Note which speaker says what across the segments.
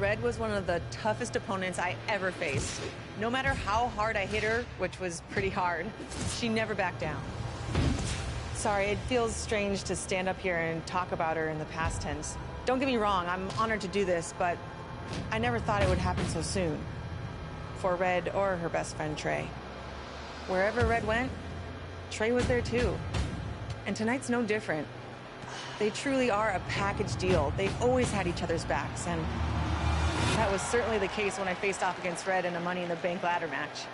Speaker 1: Red was one of the toughest opponents I ever faced. No matter how hard I hit her, which was pretty hard, she never backed down. Sorry, it feels strange to stand up here and talk about her in the past tense. Don't get me wrong, I'm honored to do this, but I never thought it would happen so soon. For Red or her best friend, Trey. Wherever Red went, Trey was there too. And tonight's no different. They truly are a package deal. They've always had each other's backs, and that was certainly the case when I faced off against Red in a Money in the Bank ladder match.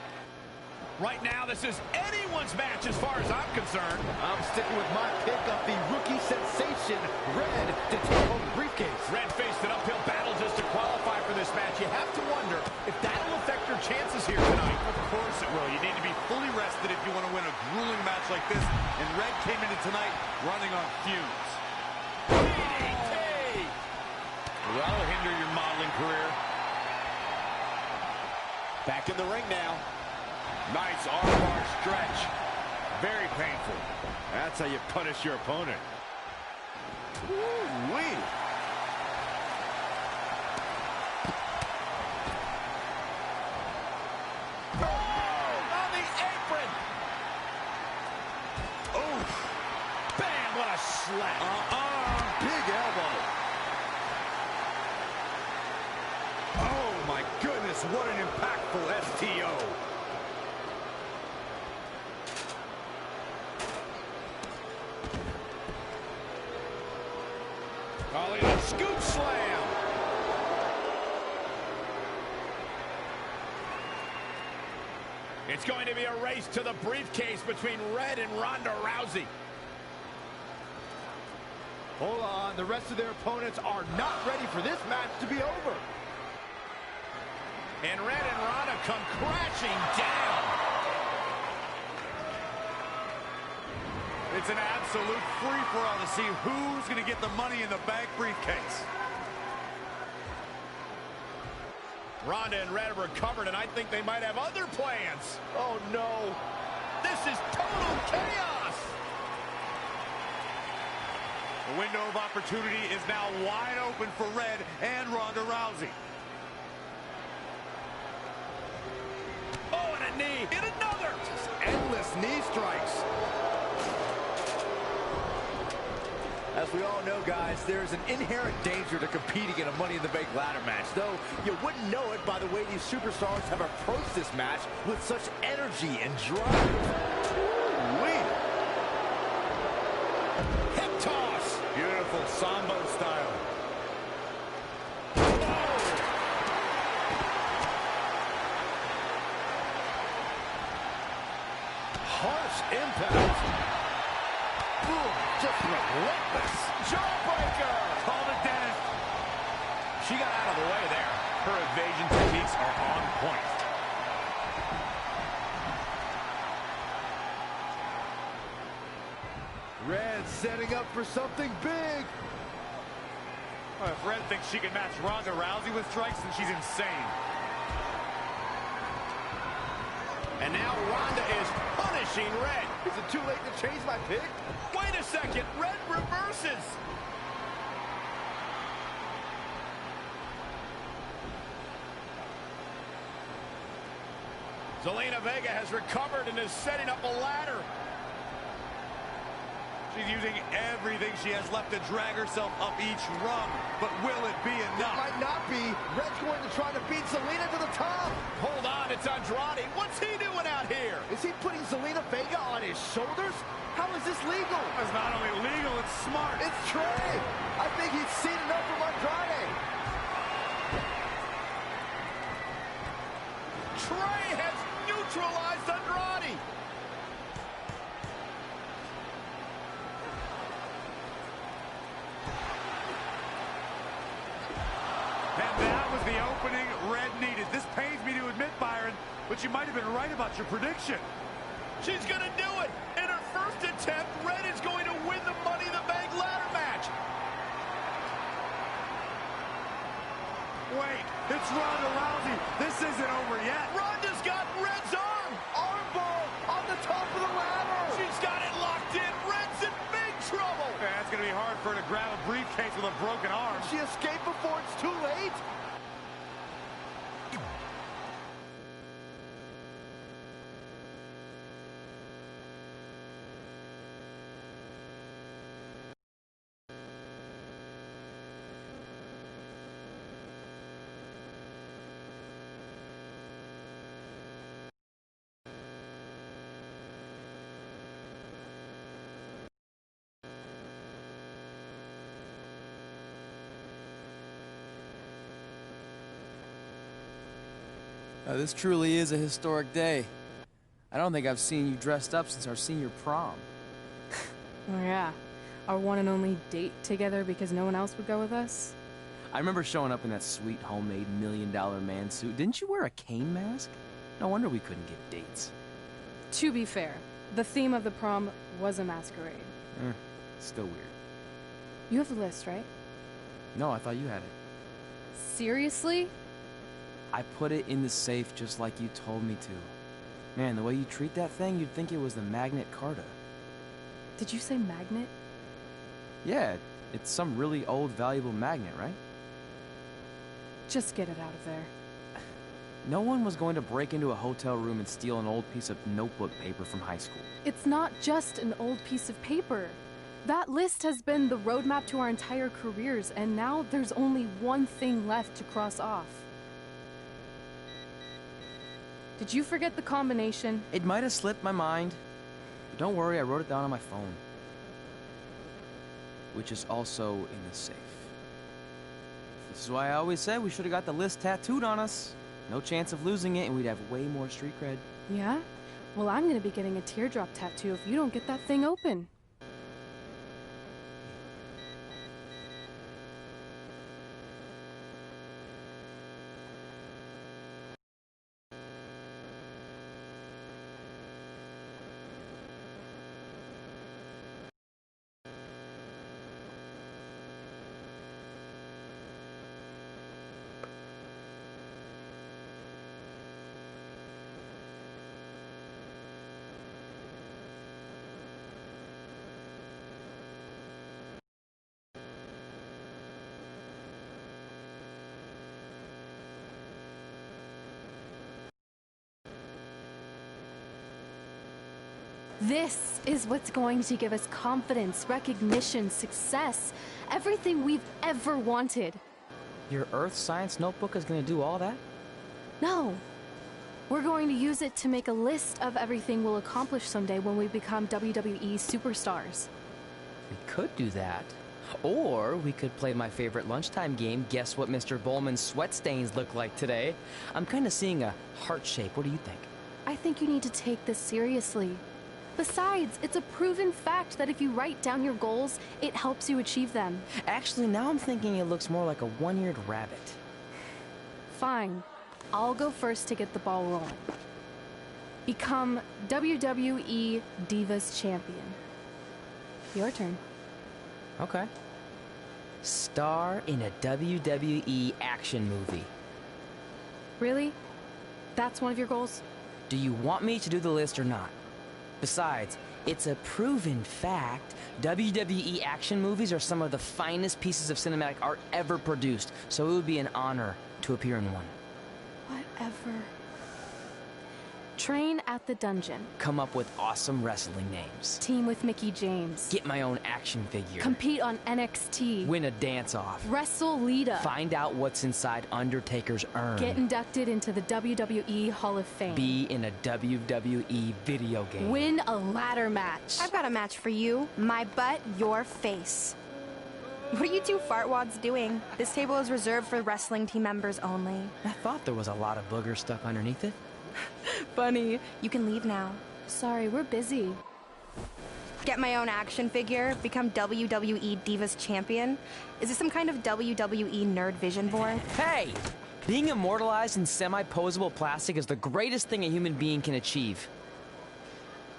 Speaker 2: Right now, this is anyone's match as far as I'm concerned.
Speaker 3: I'm sticking with my pick of the rookie sensation, Red, to take home the briefcase.
Speaker 2: Red faced an uphill battle just to qualify for this match. You have to wonder if that'll affect your chances here tonight. Of course it will. You need to be fully rested if you want to win a grueling match like this. And Red came into tonight running on fumes. DDT! That'll hinder your modeling career. Back in the ring now. Nice armbar stretch. Very painful. That's how you punish your opponent. Woo-wee. Oh, on the apron. Oof. Bam, what a slap. Big elbow. Oh, my goodness, what an impactful STO. Calling a scoop slam. It's going to be a race to the briefcase between Red and Ronda Rousey. Hold on, the rest of their opponents are not ready for this match to be over. And Red and Ronda come crashing down. It's an absolute free-for-all to see who's going to get the Money in the Bank briefcase. Ronda and Red have recovered, and I think they might have other plans. Oh, no. This is total chaos. The window of opportunity is now wide open for Red and Ronda Rousey. Oh, and a knee. And another. Just endless knee strikes.
Speaker 3: As we all know, guys, there is an inherent danger to competing in a Money in the Bank ladder match, though you wouldn't know it by the way these superstars have approached this match with such energy and drive.
Speaker 2: Hip toss. Beautiful Sambo style.
Speaker 3: Harsh impact. Just relentless.
Speaker 2: Jawbreaker. Call the dentist. She got out of the way there. Her evasion techniques are on point.
Speaker 3: Red setting up for something big.
Speaker 2: Well, if Red thinks she can match Ronda Rousey with strikes, then she's insane. And now Ronda is punishing Red.
Speaker 3: Is it too late to change my pick?
Speaker 2: Wait a second. Red reverses. Zelina Vega has recovered and is setting up a ladder. She's using everything she has left to drag herself up each rung. But will it be enough?
Speaker 3: It might not be. Red's going to try to beat Zelina to the top.
Speaker 2: Hold on, it's Andrade. What's he doing out here?
Speaker 3: Is he putting Zelina Vega on his shoulders? How is this legal?
Speaker 2: It's not only legal, it's smart.
Speaker 3: It's Trey. I think he's seen enough from Andrade.
Speaker 2: Trey has neutralized Andrade. And that was the opening Red needed. This pains me to admit, Byron, but you might have been right about your prediction. She's going to do it. In her first attempt, Red is going to win the Money in the Bank ladder match. Wait, it's Ronda Rousey. This isn't over yet. Ronda's got Red's arm.
Speaker 3: Armbar on the top of the ladder.
Speaker 2: She's got it locked in. Red's in big trouble. Man, it's going to be hard for her to grab a briefcase with a broken arm.
Speaker 3: She escaped before it's too late.
Speaker 4: This truly is a historic day. I don't think I've seen you dressed up since our senior prom.
Speaker 5: Oh yeah, our one and only date together because no one else would go with us?
Speaker 4: I remember showing up in that sweet homemade $1 million man suit. Didn't you wear a cane mask? No wonder we couldn't get dates.
Speaker 5: To be fair, the theme of the prom was a masquerade.
Speaker 4: Still weird.
Speaker 5: You have the list, right?
Speaker 4: No, I thought you had it.
Speaker 5: Seriously?
Speaker 4: I put it in the safe just like you told me to. Man, the way you treat that thing, you'd think it was the Magnet Carta.
Speaker 5: Did you say magnet?
Speaker 4: Yeah, it's some really old, valuable magnet, right?
Speaker 5: Just get it out of there.
Speaker 4: No one was going to break into a hotel room and steal an old piece of notebook paper from high school.
Speaker 5: It's not just an old piece of paper. That list has been the roadmap to our entire careers, and now there's only one thing left to cross off. Did you forget the combination?
Speaker 4: It might have slipped my mind. But don't worry, I wrote it down on my phone. Which is also in the safe. This is why I always said we should have got the list tattooed on us. No chance of losing it, and we'd have way more street cred.
Speaker 5: Yeah? Well, I'm gonna be getting a teardrop tattoo if you don't get that thing open. This is what's going to give us confidence, recognition, success, everything we've ever wanted.
Speaker 4: Your Earth Science notebook is going to do all that?
Speaker 5: No. We're going to use it to make a list of everything we'll accomplish someday when we become WWE superstars.
Speaker 6: We could do that. Or we could play my favorite lunchtime game, Guess What Mr. Bowman's Sweat Stains Look Like Today. I'm kind of seeing a heart shape. What do you think?
Speaker 5: I think you need to take this seriously. Besides, it's a proven fact that if you write down your goals, it helps you achieve them.
Speaker 6: Actually, now I'm thinking it looks more like a one-eared rabbit.
Speaker 5: Fine. I'll go first to get the ball rolling. Become WWE Divas Champion. Your turn.
Speaker 6: Okay. Star in a WWE action movie.
Speaker 5: Really? That's one of your goals?
Speaker 6: Do you want me to do the list or not? Besides, it's a proven fact, WWE action movies are some of the finest pieces of cinematic art ever produced, so it would be an honor to appear in one.
Speaker 5: Whatever. Train at the dungeon.
Speaker 6: Come up with awesome wrestling names.
Speaker 5: Team with Mickey James.
Speaker 6: Get my own action figure.
Speaker 5: Compete on NXT.
Speaker 6: Win a dance-off.
Speaker 5: Wrestle Lita.
Speaker 6: Find out what's inside Undertaker's urn.
Speaker 5: Get inducted into the WWE Hall of Fame.
Speaker 6: Be in a WWE video game.
Speaker 5: Win a ladder match.
Speaker 7: I've got a match for you. My butt, your face. What are you two fartwads doing? This table is reserved for wrestling team members only.
Speaker 6: I thought there was a lot of booger stuff underneath it.
Speaker 7: Funny. You can leave now.
Speaker 5: Sorry, we're busy.
Speaker 7: Get my own action figure, become WWE Divas Champion. Is this some kind of WWE nerd vision board?
Speaker 6: Hey! Being immortalized in semi-posable plastic is the greatest thing a human being can achieve.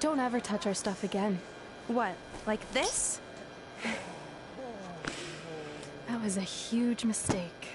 Speaker 5: Don't ever touch our stuff again.
Speaker 7: What, like this?
Speaker 5: That was a huge mistake.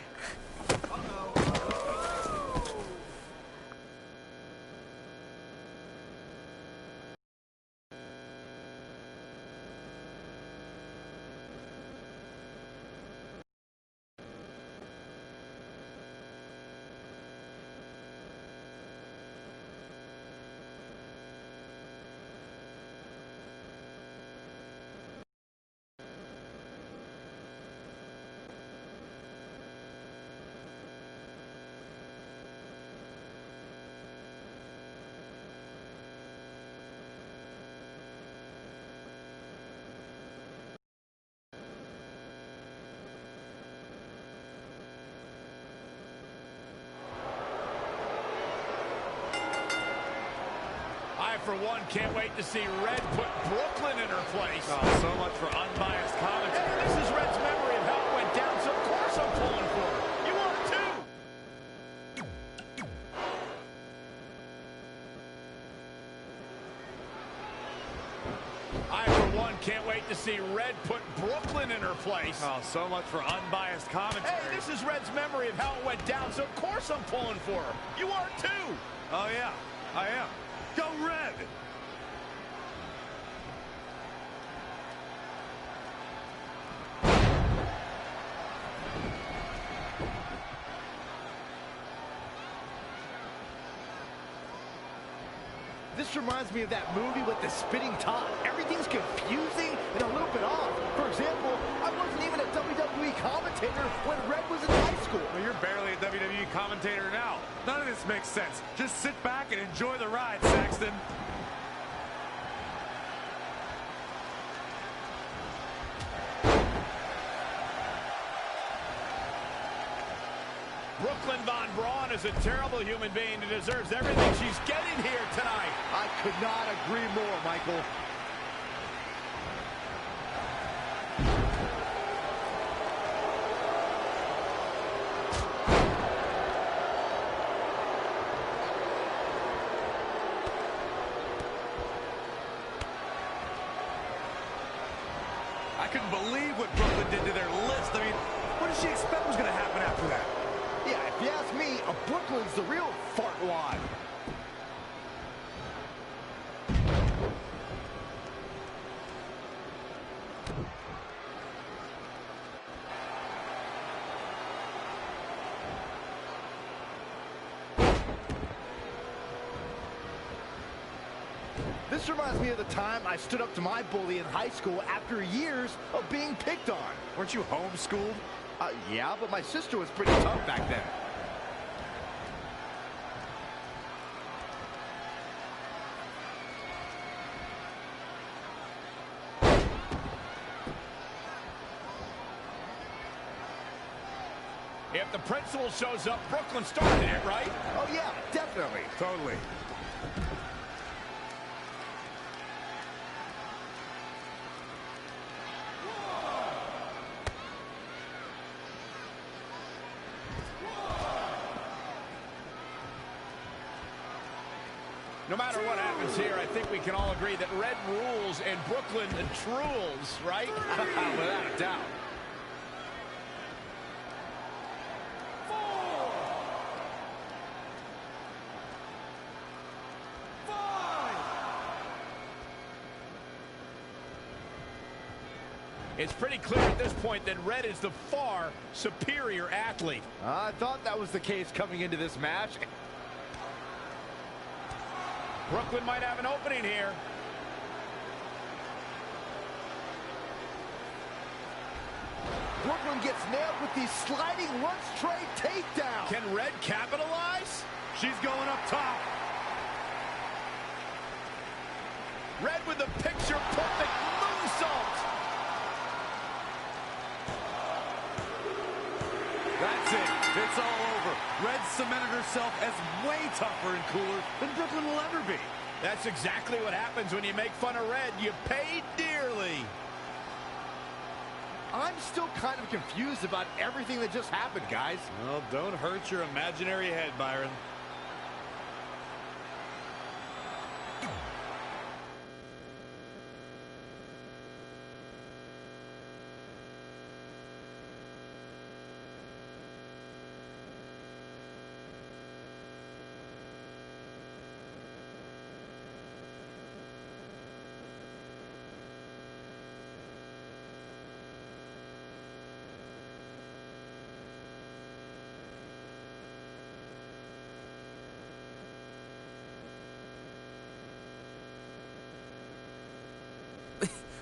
Speaker 2: for one, can't wait to see Red put Brooklyn in her place.
Speaker 3: Oh, so much for unbiased commentary.
Speaker 2: And this is Red's memory of how it went down, so of course I'm pulling for her. You are too. I, for one, can't wait to see Red put Brooklyn in her place.
Speaker 3: Oh, so much for unbiased commentary.
Speaker 2: Hey, this is Red's memory of how it went down, so of course I'm pulling for her. You are too.
Speaker 3: Oh, yeah, I am. Go Red! This reminds me of that movie with the spinning top. Everything's confusing and a little bit off. For example, I wasn't even a WWE commentator when Red was in high school.
Speaker 2: Well, you're barely a WWE commentator now. None of this makes sense. Just sit back and enjoy the ride, Saxton. Brooklyn Von Braun is a terrible human being who deserves everything she's getting here tonight.
Speaker 3: I could not agree more, Michael.
Speaker 2: I couldn't believe what Brooklyn did to their list. I mean, what did she expect was going to happen after that?
Speaker 3: Yeah, if you ask me, Brooklyn's the real fartwad. This reminds me of the time I stood up to my bully in high school after years of being picked on.
Speaker 2: Weren't you homeschooled?
Speaker 3: Yeah, but my sister was pretty tough back then.
Speaker 2: If the principal shows up, Brooklyn started it, right?
Speaker 3: Oh, yeah, definitely.
Speaker 2: Totally. No matter what happens here, I think we can all agree that Red rules and Brooklyn drools, right?
Speaker 3: Without a doubt.
Speaker 2: It's pretty clear at this point that Red is the far superior athlete.
Speaker 3: I thought that was the case coming into this match.
Speaker 2: Brooklyn might have an opening here.
Speaker 3: Brooklyn gets nailed with the sliding lunch tray takedown.
Speaker 2: Can Red capitalize? She's going up top. Red with the picture-perfect moonsault. That's it. It's all over. Red cemented herself as way tougher and cooler than Brooklyn will ever be. That's exactly what happens when you make fun of Red. You pay dearly.
Speaker 3: I'm still kind of confused about everything that just happened, guys.
Speaker 2: Well, don't hurt your imaginary head, Byron.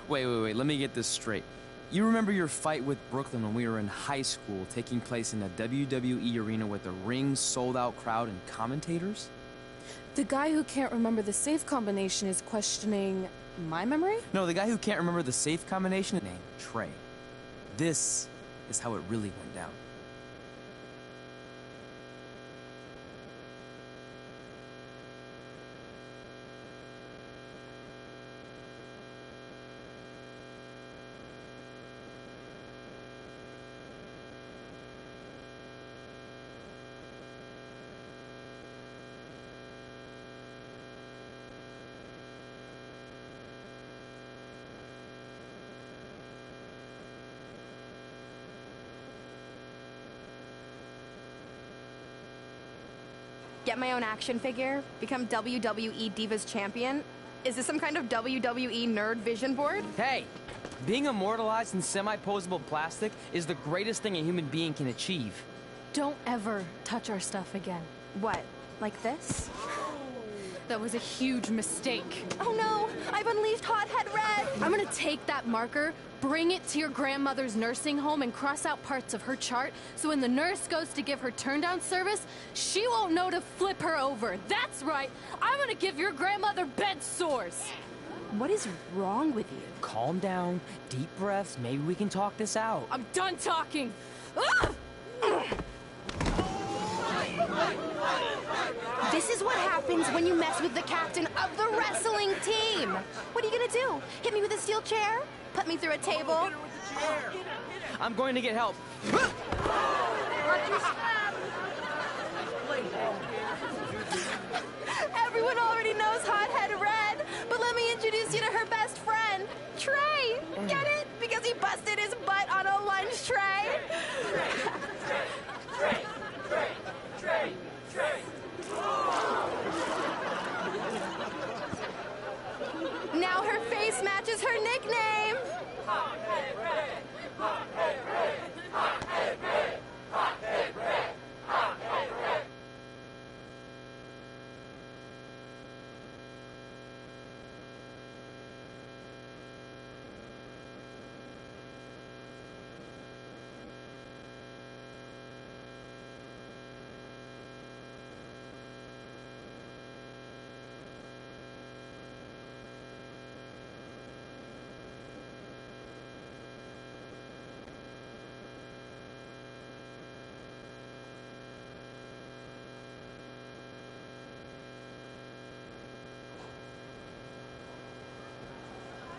Speaker 4: Wait, let me get this straight. You remember your fight with Brooklyn when we were in high school, taking place in a WWE arena with a ring, sold-out crowd, and commentators?
Speaker 5: The guy who can't remember the safe combination is questioning my memory?
Speaker 4: No, the guy who can't remember the safe combination is named Trey. This is how it really went down.
Speaker 7: Get my own action figure? Become WWE Divas Champion? Is this some kind of WWE nerd vision board?
Speaker 6: Hey! Being immortalized in semi-posable plastic is the greatest thing a human being can achieve.
Speaker 5: Don't ever touch our stuff again.
Speaker 7: What, like this?
Speaker 5: That was a huge mistake.
Speaker 7: Oh no, I've unleashed Hothead Red!
Speaker 5: I'm gonna take that marker, bring it to your grandmother's nursing home, and cross out parts of her chart so when the nurse goes to give her turn-down service, she won't know to flip her over. That's right, I'm gonna give your grandmother bed sores.
Speaker 7: What is wrong with you?
Speaker 6: Calm down, deep breaths, maybe we can talk this out.
Speaker 5: I'm done talking. Ah!
Speaker 7: This is what happens when you mess with the captain of the wrestling team. What are you gonna do? Hit me with a steel chair? Put me through a table?
Speaker 6: I'm going to get help.
Speaker 7: Everyone already knows Hothead Red, but let me introduce you to her best friend, Trey. Get it? Because he busted his butt on a lunch tray. Now her face matches her nickname.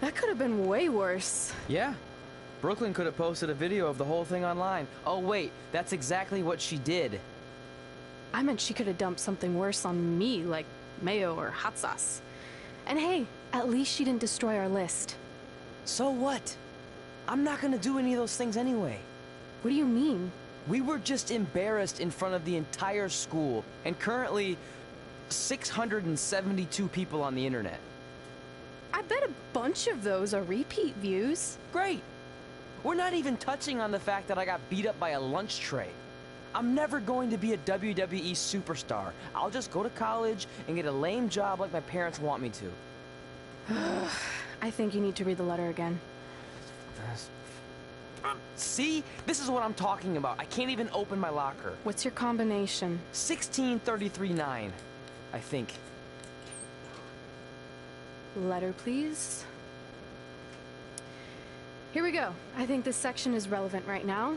Speaker 5: That could have been way worse.
Speaker 6: Yeah. Brooklyn could have posted a video of the whole thing online. Oh wait, that's exactly what she did.
Speaker 5: I meant she could have dumped something worse on me, like mayo or hot sauce. And hey, at least she didn't destroy our list.
Speaker 6: So what? I'm not gonna do any of those things anyway.
Speaker 5: What do you mean?
Speaker 6: We were just embarrassed in front of the entire school, and currently 672 people on the internet.
Speaker 5: I bet a bunch of those are repeat views.
Speaker 6: Great! We're not even touching on the fact that I got beat up by a lunch tray. I'm never going to be a WWE superstar. I'll just go to college and get a lame job like my parents want me to.
Speaker 5: I think you need to read the letter again.
Speaker 6: See? This is what I'm talking about. I can't even open my locker.
Speaker 5: What's your combination?
Speaker 6: 1633-9, I think.
Speaker 5: Letter, please. Here we go. I think this section is relevant right now.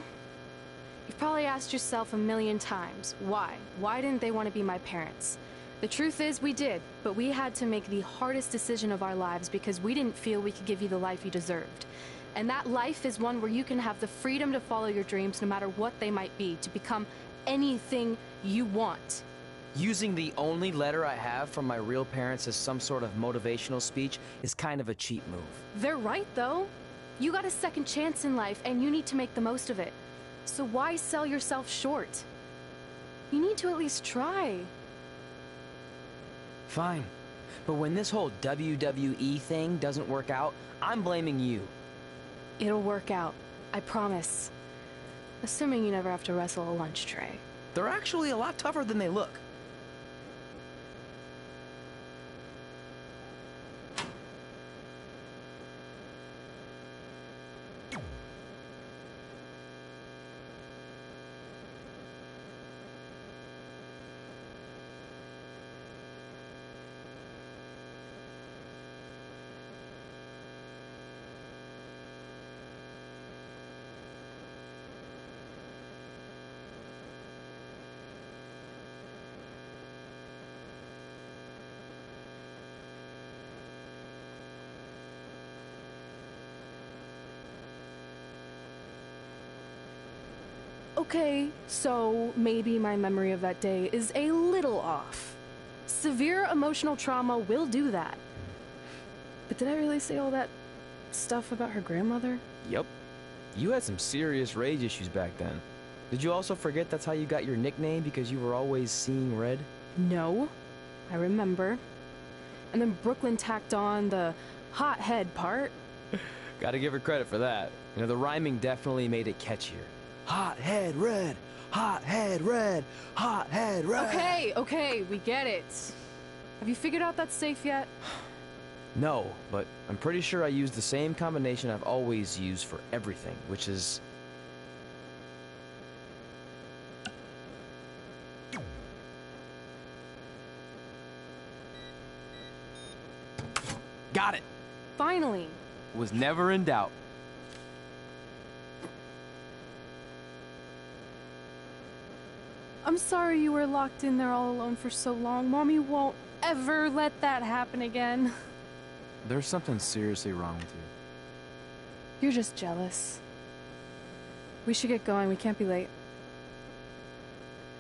Speaker 5: You've probably asked yourself a million times, why? Why didn't they want to be my parents? The truth is, we did, but we had to make the hardest decision of our lives because we didn't feel we could give you the life you deserved. And that life is one where you can have the freedom to follow your dreams no matter what they might be, to become anything you want.
Speaker 6: Using the only letter I have from my real parents as some sort of motivational speech is kind of a cheap move.
Speaker 5: They're right, though. You got a second chance in life, and you need to make the most of it. So why sell yourself short? You need to at least try.
Speaker 6: Fine. But when this whole WWE thing doesn't work out, I'm blaming you.
Speaker 5: It'll work out. I promise. Assuming you never have to wrestle a lunch tray.
Speaker 6: They're actually a lot tougher than they look.
Speaker 5: Okay, so maybe my memory of that day is a little off. Severe emotional trauma will do that. But did I really say all that stuff about her grandmother?
Speaker 6: Yep. You had some serious rage issues back then. Did you also forget that's how you got your nickname because you were always seeing red?
Speaker 5: No, I remember. And then Brooklyn tacked on the hot head part.
Speaker 4: Gotta give her credit for that. You know, the rhyming definitely made it catchier.
Speaker 3: Hot head red, hot head red, hot head red.
Speaker 5: Okay, we get it. Have you figured out that's safe yet?
Speaker 4: No, but I'm pretty sure I used the same combination I've always used for everything, which is... Got it!
Speaker 5: Finally.
Speaker 4: Was never in doubt.
Speaker 5: I'm sorry you were locked in there all alone for so long. Mommy won't ever let that happen again.
Speaker 4: There's something seriously wrong with you.
Speaker 5: You're just jealous. We should get going. We can't be late.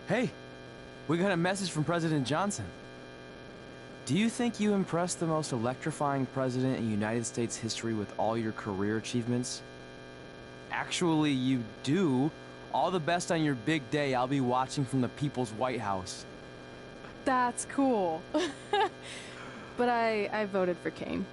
Speaker 4: Hey, we got a message from President Johnson. Do you think you impressed the most electrifying president in United States history with all your career achievements? Actually, you do. All the best on your big day. I'll be watching from the People's White House.
Speaker 5: That's cool. But I voted for Kane.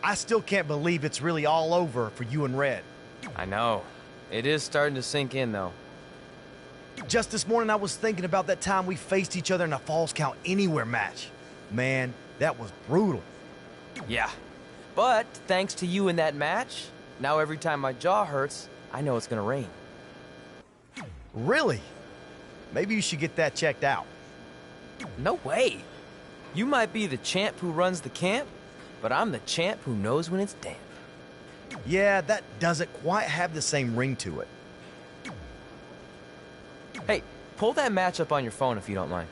Speaker 8: I still can't believe it's really all over for you and Red.
Speaker 4: I know. It is starting to sink in, though.
Speaker 8: Just this morning, I was thinking about that time we faced each other in a Falls Count Anywhere match. Man, that was brutal.
Speaker 4: Yeah. But thanks to you in that match, now every time my jaw hurts, I know it's gonna rain.
Speaker 8: Really? Maybe you should get that checked out.
Speaker 4: No way. You might be the champ who runs the camp, but I'm the champ who knows when it's damp.
Speaker 8: Yeah, that doesn't quite have the same ring to it.
Speaker 4: Hey, pull that match up on your phone if you don't mind.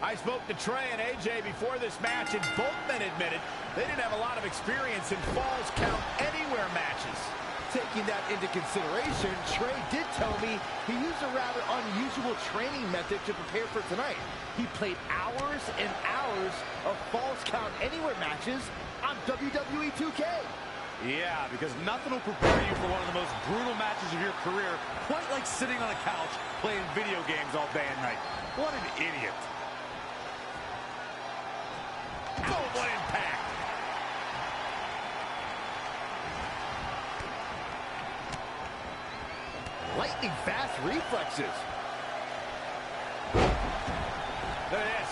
Speaker 2: I spoke to Trey and AJ before this match, and both men admitted they didn't have a lot of experience in Falls Count Anywhere matches.
Speaker 3: Taking that into consideration, Trey did tell me he used a rather unusual training method to prepare for tonight. He played hours and hours of Falls Count Anywhere matches on WWE 2K.
Speaker 2: Yeah, because nothing will prepare you for one of the most brutal matches of your career, quite like sitting on a couch playing video games all day and night. What an idiot. Oh, what impact!
Speaker 3: Lightning fast reflexes.
Speaker 2: Look at this.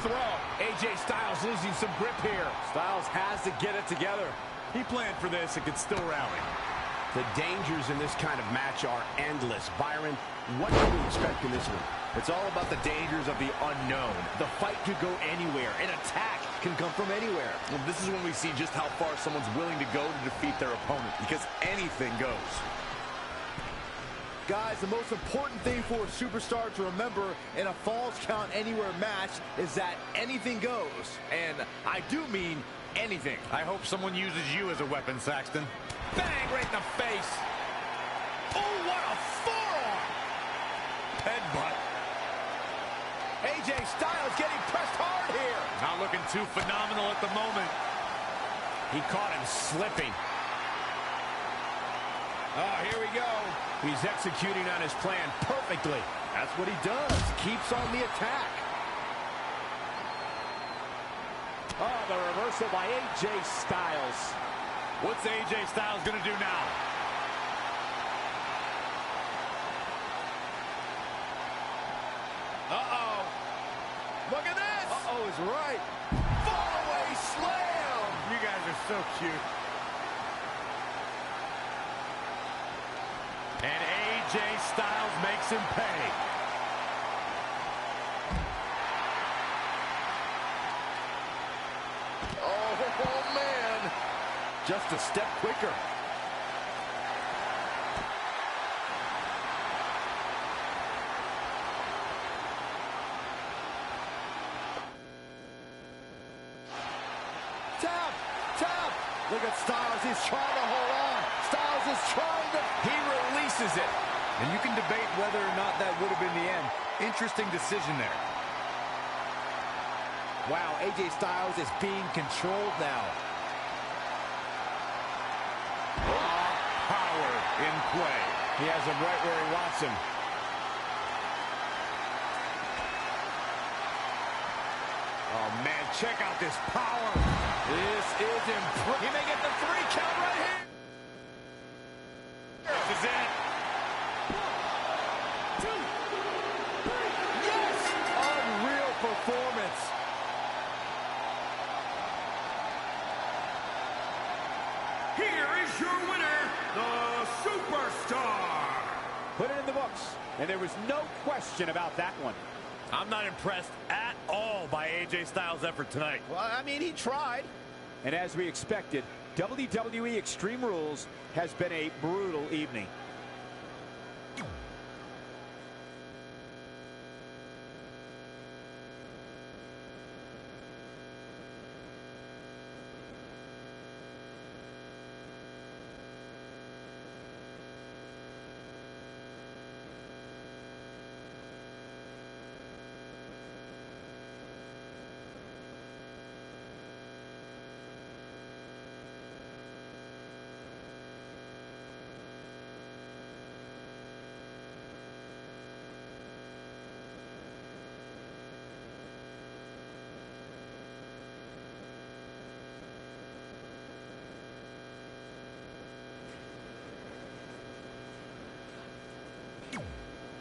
Speaker 2: Throw. AJ Styles losing some grip here.
Speaker 3: Styles has to get it together.
Speaker 2: He planned for this and could still rally.
Speaker 9: The dangers in this kind of match are endless. Byron, what can we expect in this one?
Speaker 3: It's all about the dangers of the unknown. The fight could go anywhere. An attack can come from anywhere.
Speaker 2: Well, this is when we see just how far someone's willing to go to defeat their opponent, because anything goes.
Speaker 3: Guys, the most important thing for a superstar to remember in a Falls Count Anywhere match is that anything goes. And I do mean anything.
Speaker 2: I hope someone uses you as a weapon, Saxton.
Speaker 9: Bang, right in the face. Oh, what a forearm.
Speaker 2: Headbutt.
Speaker 3: AJ Styles getting pressed hard here.
Speaker 2: Not looking too phenomenal at the moment.
Speaker 9: He caught him slipping. Oh, here we go. He's executing on his plan perfectly.
Speaker 3: That's what he does. Keeps on the attack.
Speaker 9: Oh, the reversal by AJ Styles.
Speaker 2: What's AJ Styles going to do now?
Speaker 3: Uh-oh. Look at this. Uh-oh is right. Fallaway slam.
Speaker 2: You guys are so cute. And AJ Styles makes him pay.
Speaker 3: Oh, man. Just a step quicker. Tap, tap. Look at Styles. He's trying to hold on. Styles is trying to...
Speaker 9: He releases it.
Speaker 2: And you can debate whether or not that would have been the end. Interesting decision there.
Speaker 3: Wow, AJ Styles is being controlled now.
Speaker 2: Power in play.
Speaker 9: He has him right where he wants him.
Speaker 2: Oh, man, check out this power.
Speaker 3: This is impressive.
Speaker 9: He may get the 3 count right here.
Speaker 2: This is it.
Speaker 3: Yes! Unreal performance.
Speaker 9: Here is your winner, the Superstar. Put it in the books, and there was no question about that one.
Speaker 2: I'm not impressed at all by AJ Styles' effort tonight.
Speaker 9: Well, I mean, he tried. And as we expected, WWE Extreme Rules has been a brutal evening.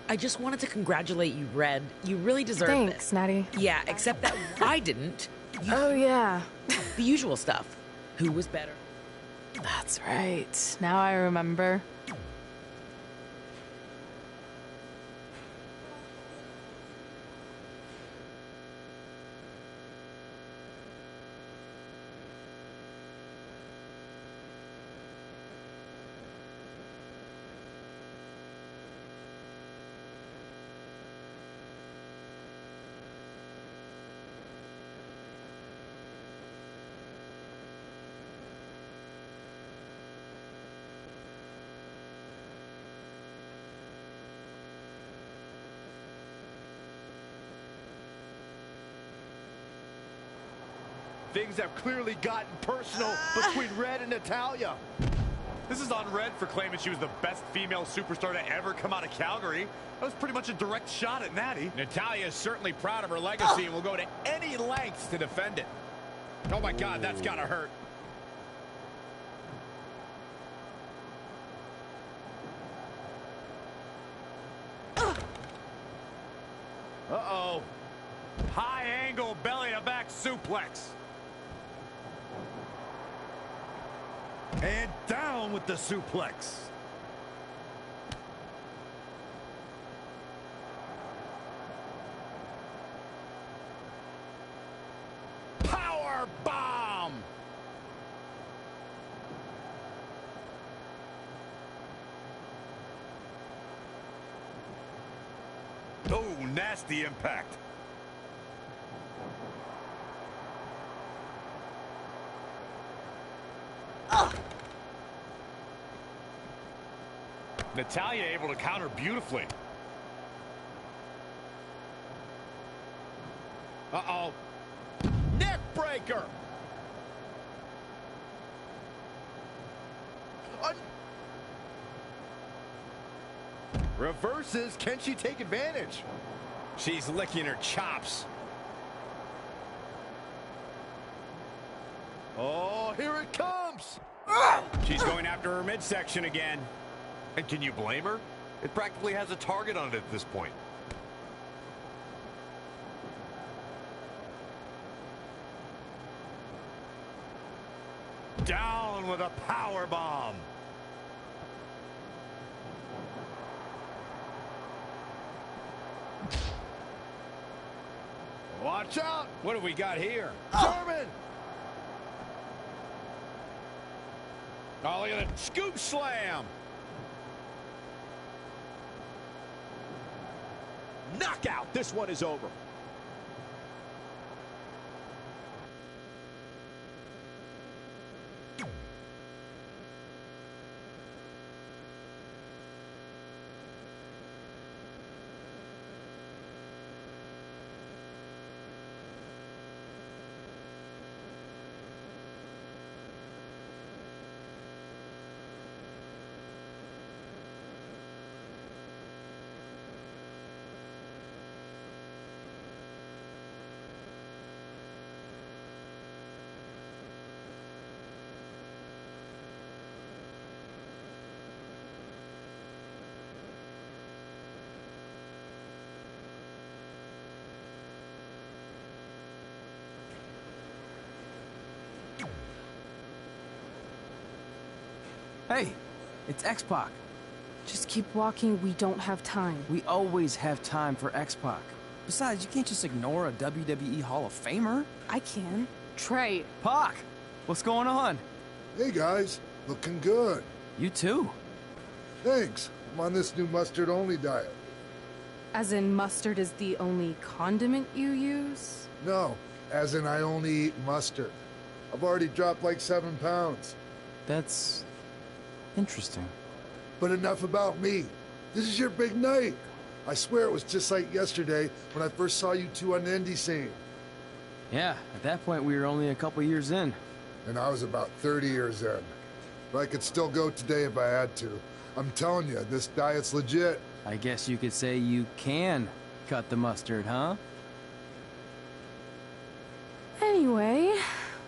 Speaker 10: I just wanted to congratulate you, Red. You really deserve
Speaker 5: Thanks,
Speaker 10: this.
Speaker 5: Natty.
Speaker 10: Yeah, except that I didn't.
Speaker 5: Oh, yeah.
Speaker 10: The usual stuff. Who was better?
Speaker 5: That's right. Now I remember.
Speaker 3: Things have clearly gotten personal between Red and Natalya.
Speaker 2: This is on Red for claiming she was the best female superstar to ever come out of Calgary. That was pretty much a direct shot at Natty.
Speaker 9: Natalya is certainly proud of her legacy and will go to any lengths to defend it. Oh, my God, that's got to hurt.
Speaker 2: Uh-oh. High angle belly to back suplex. And down with the suplex.
Speaker 3: Power
Speaker 2: Oh, nasty impact. Natalya able to counter beautifully. Uh-oh.
Speaker 3: Neck breaker. Reverses. Can she take advantage?
Speaker 2: She's licking her chops.
Speaker 3: Oh, here it comes.
Speaker 2: She's going after her midsection again. And can you blame her? It practically has a target on it at this point. Down with a power bomb.
Speaker 3: Watch out.
Speaker 2: What do we got here?
Speaker 3: German.
Speaker 2: Oh, look at that scoop slam.
Speaker 3: Knockout. This one is over.
Speaker 4: Hey, it's X-Pac.
Speaker 5: Just keep walking, we don't have time.
Speaker 4: We always have time for X-Pac. Besides, you can't just ignore a WWE Hall of Famer.
Speaker 5: I can. Trey.
Speaker 4: Pac, what's going on?
Speaker 11: Hey guys, looking good.
Speaker 4: You too.
Speaker 11: Thanks. I'm on this new mustard-only diet.
Speaker 5: As in mustard is the only condiment you use?
Speaker 11: No, as in I only eat mustard. I've already dropped like 7 pounds.
Speaker 4: That's interesting.
Speaker 11: But enough about me. This is your big night. I swear it was just like yesterday when I first saw you two on the indie scene.
Speaker 4: Yeah, at that point we were only a couple years in.
Speaker 11: And I was about 30 years in. But I could still go today if I had to. I'm telling you, this diet's legit.
Speaker 4: I guess you could say you can cut the mustard, huh?
Speaker 5: Anyway,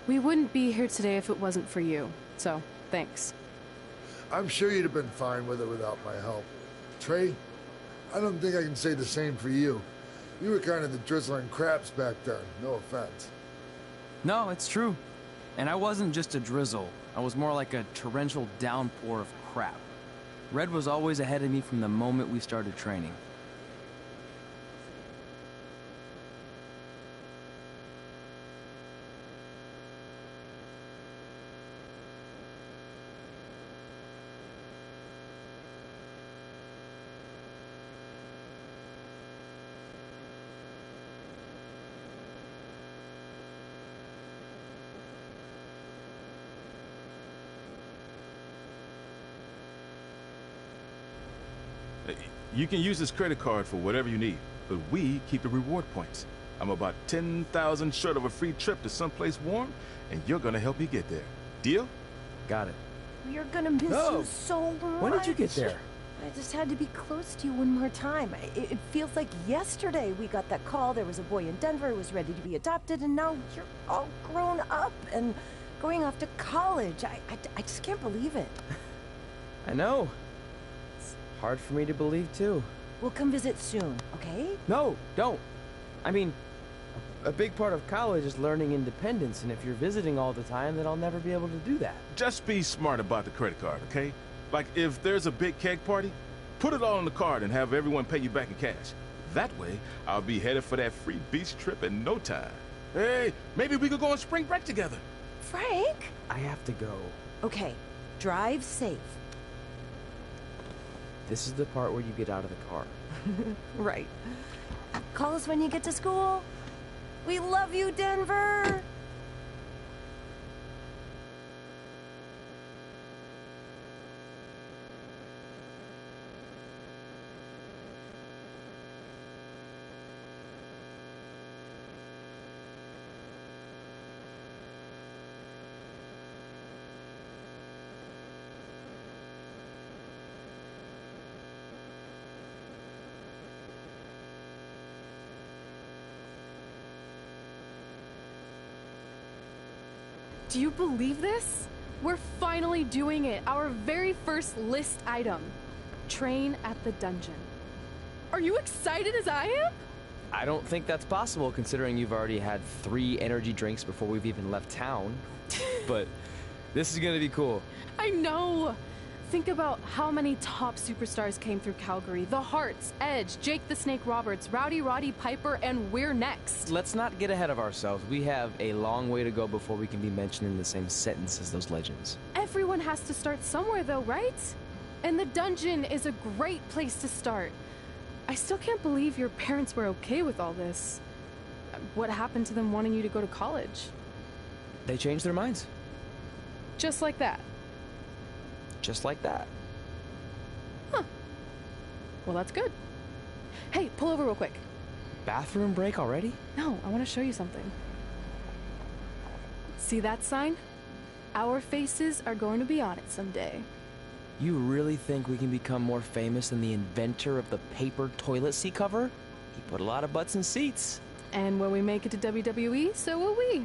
Speaker 5: we wouldn't be here today if it wasn't for you. So, thanks.
Speaker 11: I'm sure you'd have been fine with it without my help. Trey, I don't think I can say the same for you. You were kind of the drizzling craps back then, no offense.
Speaker 4: No, it's true. And I wasn't just a drizzle. I was more like a torrential downpour of crap. Red was always ahead of me from the moment we started training.
Speaker 12: You can use this credit card for whatever you need, but we keep the reward points. I'm about 10,000 short of a free trip to someplace warm, and you're gonna help me get there. Deal?
Speaker 4: Got it.
Speaker 7: We are gonna miss you so much.
Speaker 4: When did you get there?
Speaker 7: I just had to be close to you one more time. It feels like yesterday we got that call. There was a boy in Denver who was ready to be adopted, and now you're all grown up and going off to college. I just can't believe it.
Speaker 6: I know. It's hard for me to believe, too.
Speaker 7: We'll come visit soon, okay?
Speaker 6: No, don't. I mean, a big part of college is learning independence, and if you're visiting all the time, then I'll never be able to do that.
Speaker 12: Just be smart about the credit card, okay? Like, if there's a big keg party, put it all on the card and have everyone pay you back in cash. That way, I'll be headed for that free beach trip in no time. Hey, maybe we could go on spring break together.
Speaker 7: Frank?
Speaker 6: I have to go.
Speaker 7: Okay, drive safe.
Speaker 4: This is the part where you get out of the car.
Speaker 7: Right. Call us when you get to school. We love you, Denver!
Speaker 5: Do you believe this? We're finally doing it. Our very first list item. Train at the dungeon. Are you excited as I am?
Speaker 4: I don't think that's possible considering you've already had 3 energy drinks before we've even left town. But this is gonna be cool.
Speaker 5: I know. Think about how many top superstars came through Calgary. The Hearts, Edge, Jake the Snake Roberts, Rowdy Roddy Piper, and we're next.
Speaker 4: Let's not get ahead of ourselves. We have a long way to go before we can be mentioned in the same sentence as those legends.
Speaker 5: Everyone has to start somewhere though, right? And the dungeon is a great place to start. I still can't believe your parents were okay with all this. What happened to them wanting you to go to college?
Speaker 4: They changed their minds.
Speaker 5: Just like that.
Speaker 4: Just like that.
Speaker 5: Huh. Well, that's good. Hey, pull over real quick.
Speaker 4: Bathroom break already?
Speaker 5: No, I want to show you something. See that sign? Our faces are going to be on it someday.
Speaker 4: You really think we can become more famous than the inventor of the paper toilet seat cover? He put a lot of butts in seats.
Speaker 5: And when we make it to WWE, so will we.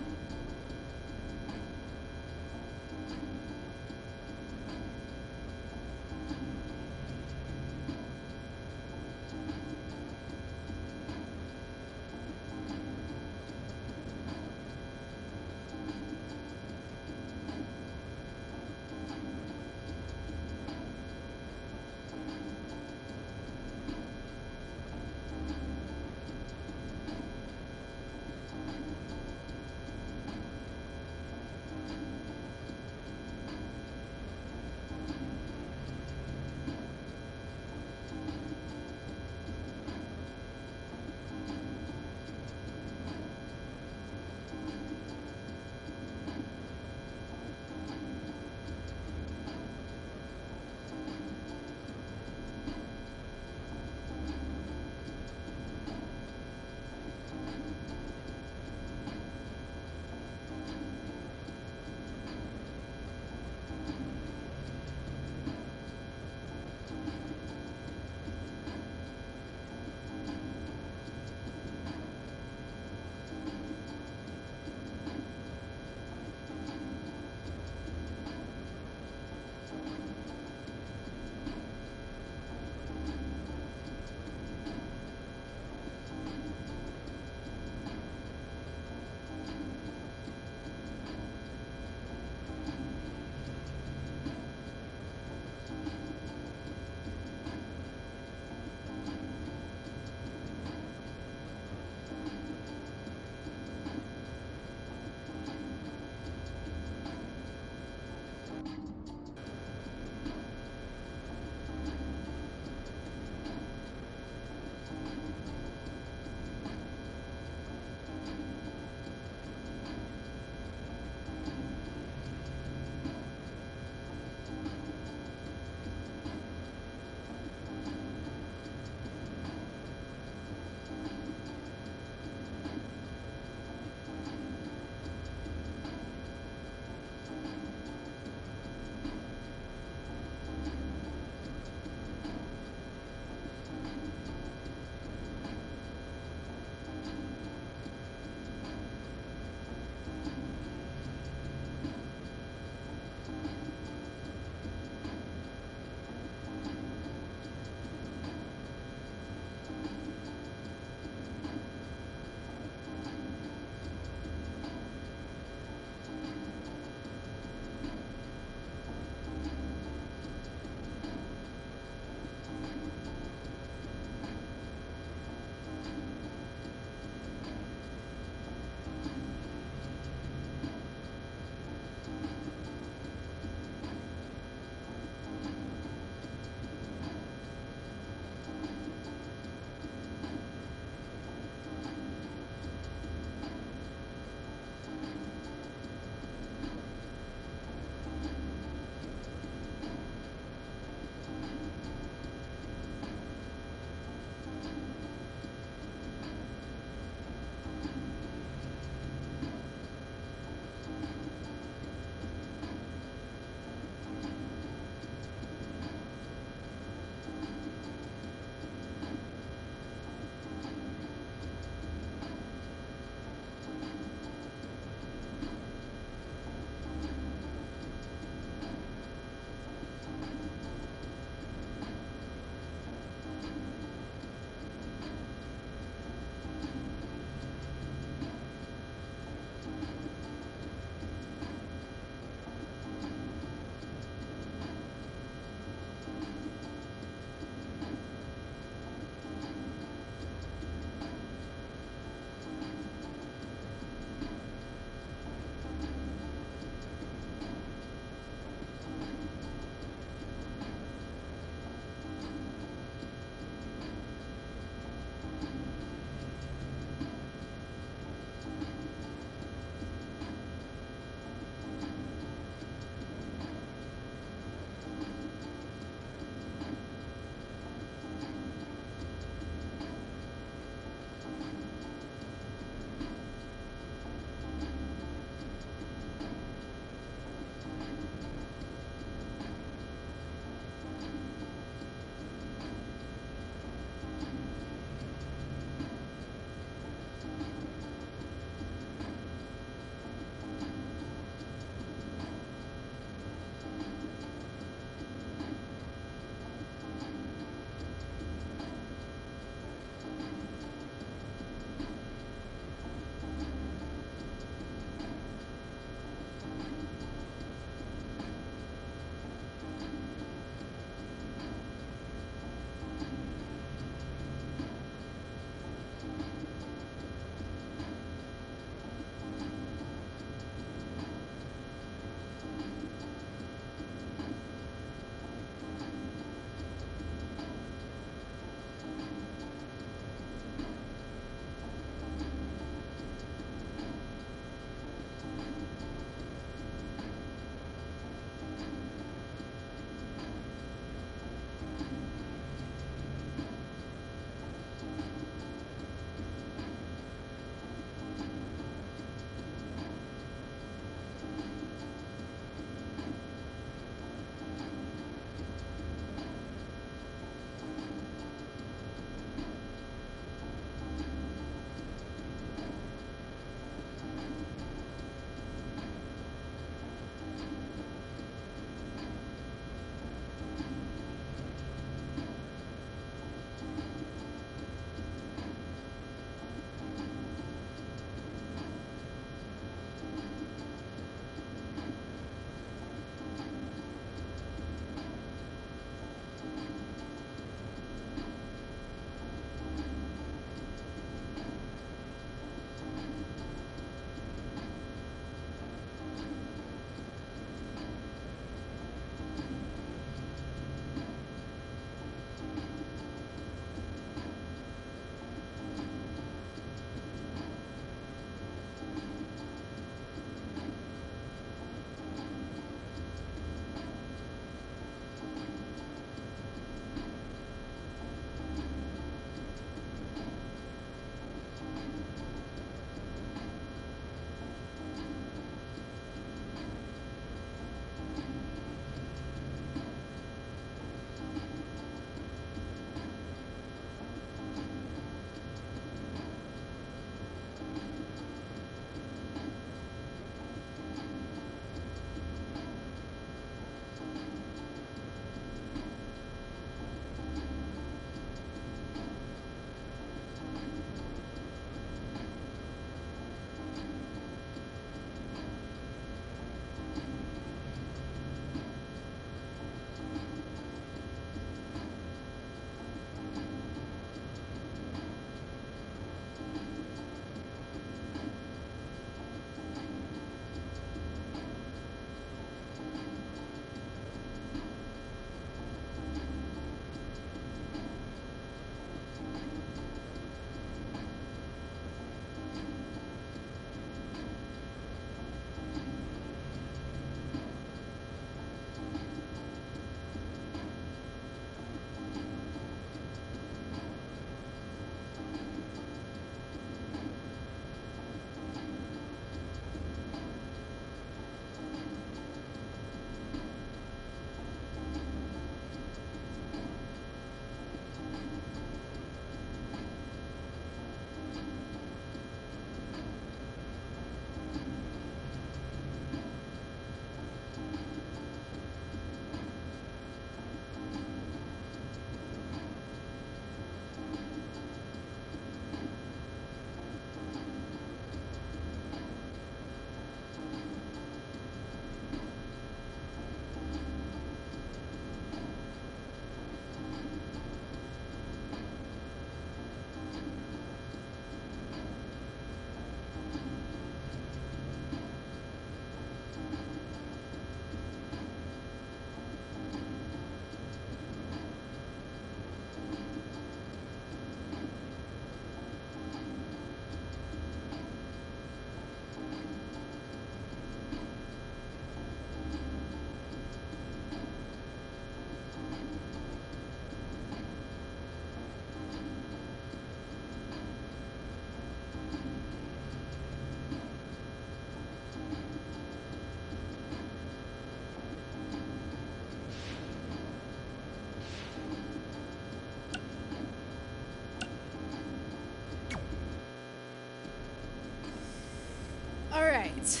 Speaker 5: All right,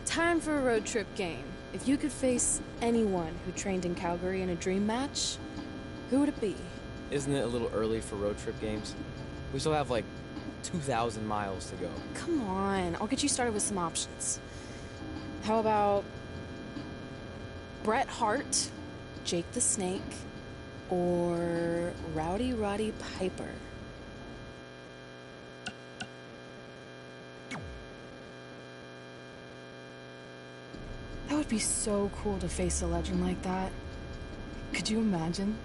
Speaker 5: time for a road trip game. If you could face anyone who trained in Calgary in a dream match, who would it be?
Speaker 4: Isn't it a little early for road trip games? We still have like 2,000 miles to go.
Speaker 5: Come on, I'll get you started with some options. How about Bret Hart, Jake the Snake, or Rowdy Roddy Piper? That would be so cool to face a legend like that. Could you imagine?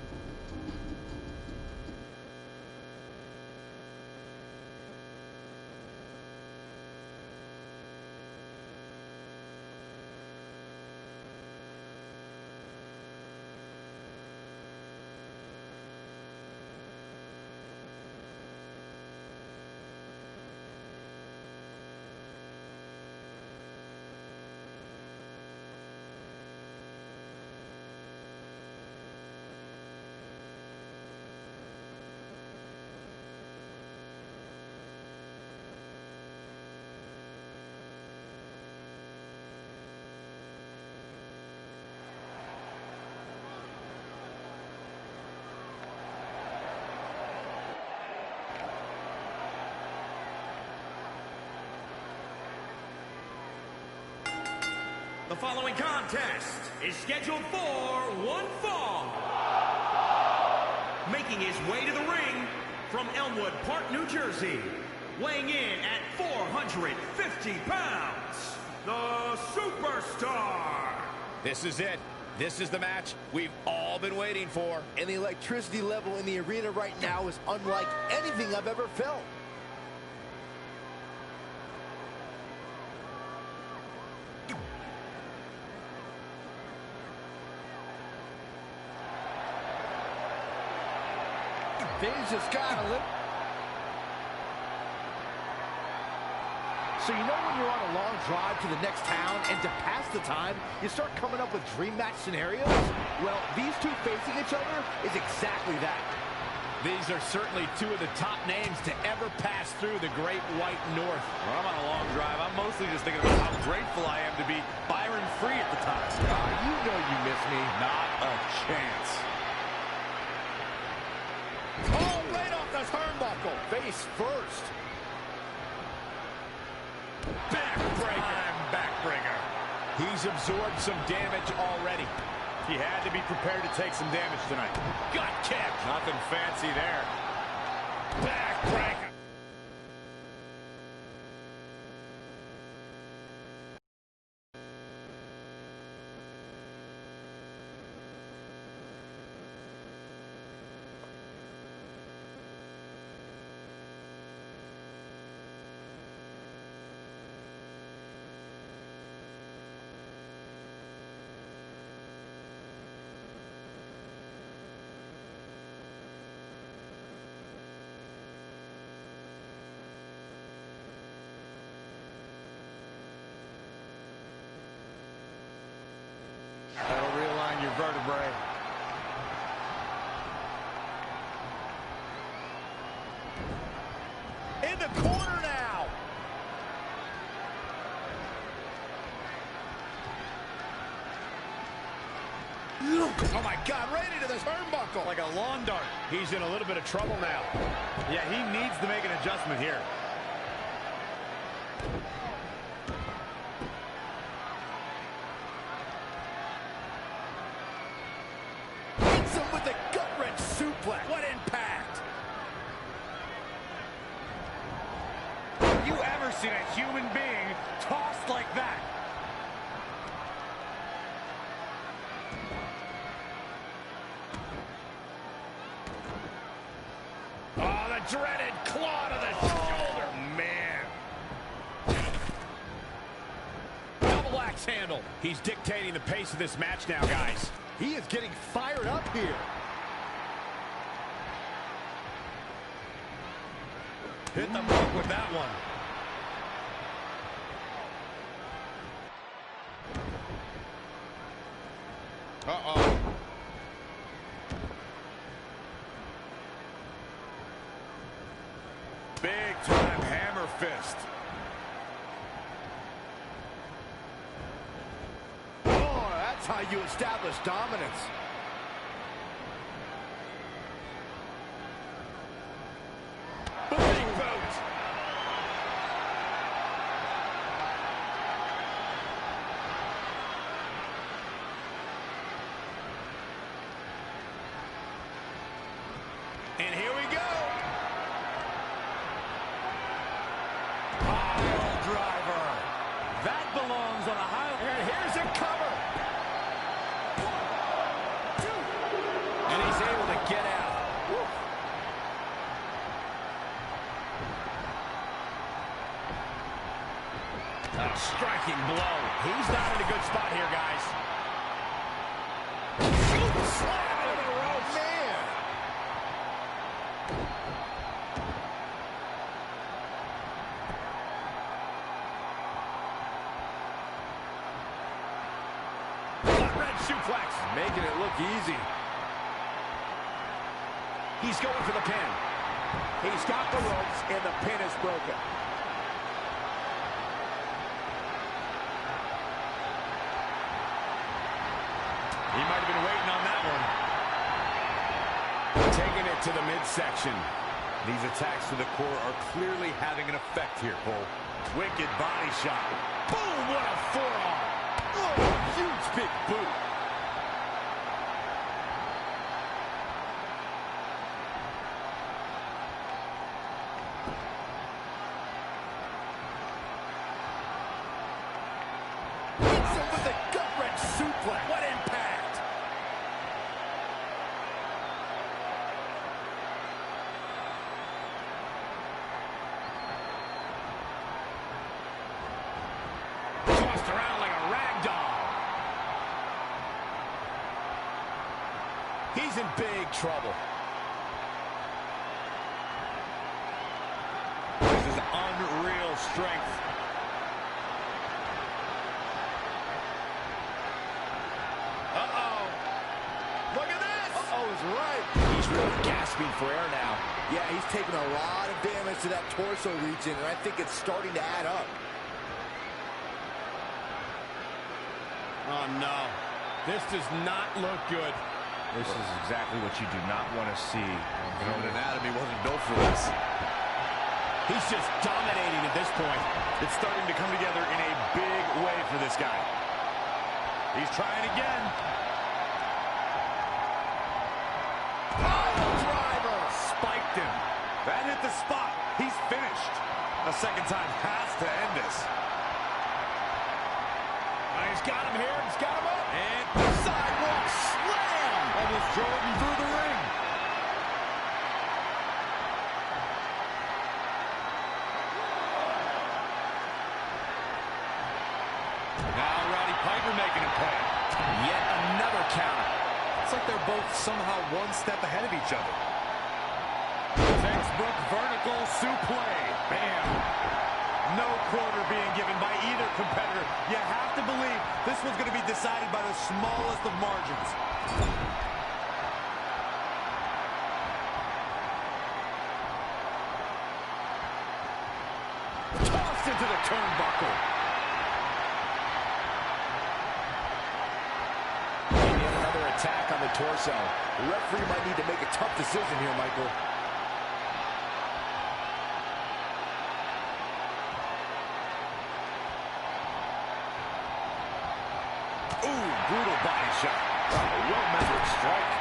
Speaker 13: The following contest is scheduled for one fall. Making his way to the ring from Elmwood Park, New Jersey, weighing in at 450 pounds, the Superstar.
Speaker 3: This is it. This is the match we've all been waiting for. And the electricity level in the arena right now is unlike anything I've ever felt. Things just got a little... So you know when you're on a long drive to the next town and to pass the time, you start coming up with dream match scenarios? Well, these two facing each other is exactly that. These are certainly two of the top names to ever pass through the Great White North.
Speaker 2: When I'm on a long drive, I'm mostly just thinking about how grateful I am to be Byron Free at the time.
Speaker 3: You know you miss me.
Speaker 2: Not a chance.
Speaker 3: Oh, right off the turnbuckle. Face first.
Speaker 2: Backbreaker.
Speaker 3: He's absorbed some damage already.
Speaker 2: He had to be prepared to take some damage tonight.
Speaker 3: Gut kick.
Speaker 2: Nothing fancy there. Backbreaker. That'll realign your vertebrae.
Speaker 3: In the corner now. Oh my God, right into the turnbuckle.
Speaker 2: Like a lawn dart.
Speaker 3: He's in a little bit of trouble now.
Speaker 2: Yeah, he needs to make an adjustment here.
Speaker 3: Hits him with a gut-wrench suplex. What impact?
Speaker 2: Have you ever seen a human being tossed like that?
Speaker 3: Oh, the dreaded claw to the shoulder.
Speaker 2: Man.
Speaker 3: Double axe handle. He's dictating the pace of this match now, guys. He is getting fired up here.
Speaker 2: Hit the mark with that one.
Speaker 3: Uh-oh.
Speaker 2: Big time hammer fist.
Speaker 3: That's how you establish dominance.
Speaker 2: Big boot. And here we go.
Speaker 3: Pile driver. That belongs on a high. And here's a cover. 1, 2. And he's able to get out. Woo. A striking blow. He's not in a good spot here, guys. Slam into the ropes. Man. Red suplex. Making it look easy. He's going for the pin. He's got the ropes, and the pin is broken. He might have been waiting on that one. Taking it to the midsection. These attacks to the core are clearly having an effect here, Cole. Wicked body shot. Boom, what a forearm. Oh, huge big boot. Hits him with a gut-wrench suplex. What impact. Tossed around like a rag doll. He's in big trouble. This is unreal strength. Uh-oh. Look at this. Uh-oh is right. He's really gasping for air now. Yeah, he's taking a lot of damage to that torso region, and I think it's starting to add up.
Speaker 2: Oh, no. This does not look good. This is exactly what you do not want to see.
Speaker 3: Human anatomy wasn't built for this.
Speaker 2: He's just dominating at this point. It's starting to come together in a big way for this guy. He's trying again.
Speaker 3: Pile driver.
Speaker 2: Spiked him. That hit the spot. He's finished. A second time has to end this. He's got him here. He's got him up. And sidewalk slam. Almost drove him through the ring. Now Roddy Piper making a play. Yet another counter. It's like they're both somehow one step ahead of each other. Textbook vertical suplex. Bam. No quarter being given by either competitor. You have to believe this one's going to be decided by the smallest of margins. Tossed into the turnbuckle. And yet another attack on the torso.
Speaker 3: The referee might need to make a tough decision here, Michael.
Speaker 2: Ooh, brutal body shot. Well-measured strike.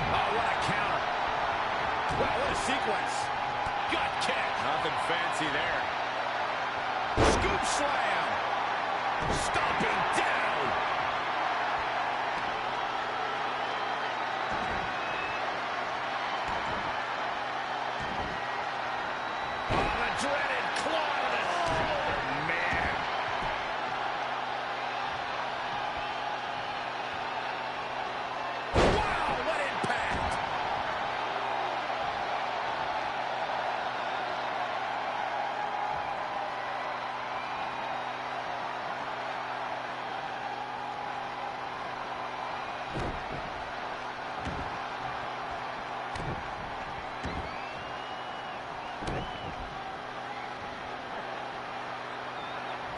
Speaker 2: Oh, what a counter. Wow, what a sequence. Gut kick. Nothing fancy there. Scoop slam. Stomping down. Oh, the dreaded claw to the shoulder. Man. Wow, what impact.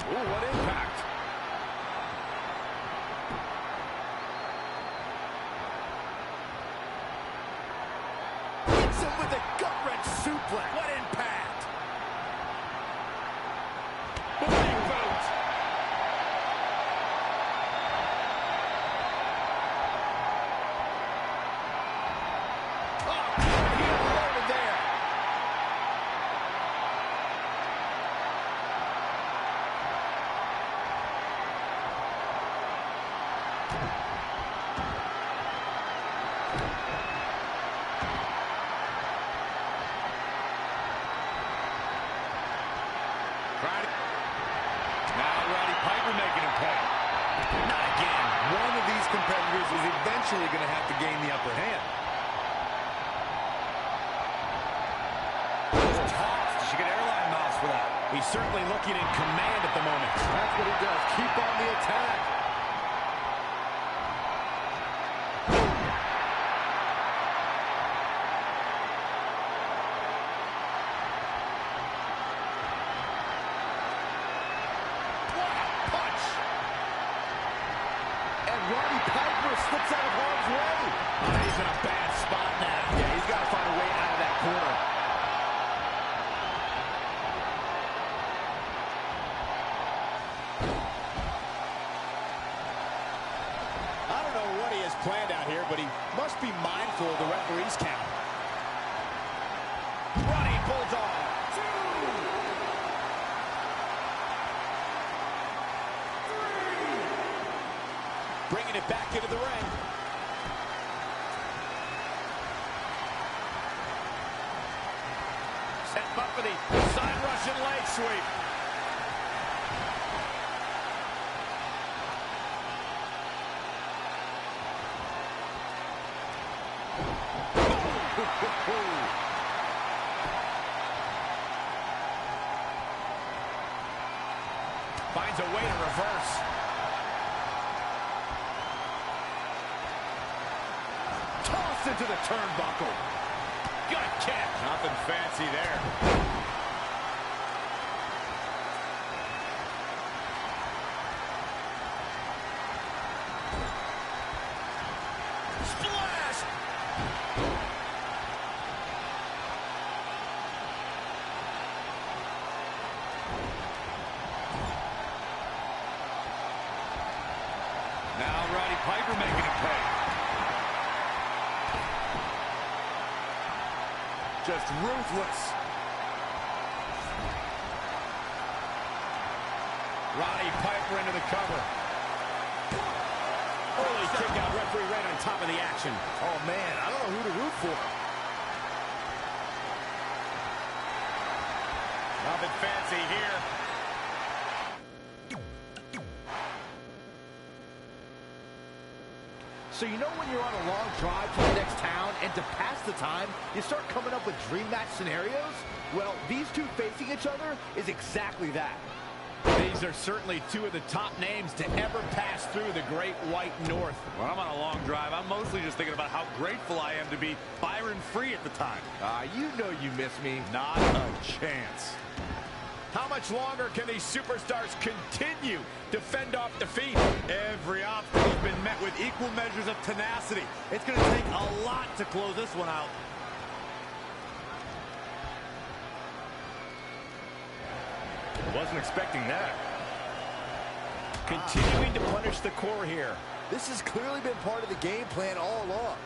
Speaker 2: Ooh, what impact.
Speaker 3: competitors is eventually going to have to gain the upper hand. Tossed. She get airline miles for that. He's certainly looking in command at the moment. That's what he does. Keep on the attack. Slips out of harm's way. Oh, he's in a bad spot now. Yeah, he's got to find a way out of that corner. I don't know what he has planned out here, but he must be mindful of the referee's count. Running Bulldog. Bringing it back into the ring. Set up for the side Russian leg sweep. Finds a way to reverse. Into the turnbuckle. Good kick. Nothing fancy there. Splash! Now Roddy Piper making a play. Just ruthless. Roddy Piper into the cover. Early kick out, referee right on top of the action. Oh man, I don't know who to root for. Nothing fancy here. So you know when you're on a long drive to the next town and to pass the time, you start coming up with dream match scenarios? Well, these two facing each other is exactly that. These are certainly two of the top names to ever pass through the Great White North.
Speaker 2: When I'm on a long drive, I'm mostly just thinking about how grateful I am to be Byron free at the time.
Speaker 3: You know you miss me.
Speaker 2: Not a chance.
Speaker 3: How much longer can these superstars continue to fend off defeat?
Speaker 2: Every obstacle has been met with equal measures of tenacity. It's going to take a lot to close this one out. Wasn't expecting that.
Speaker 3: Continuing to punish the core here. This has clearly been part of the game plan all along.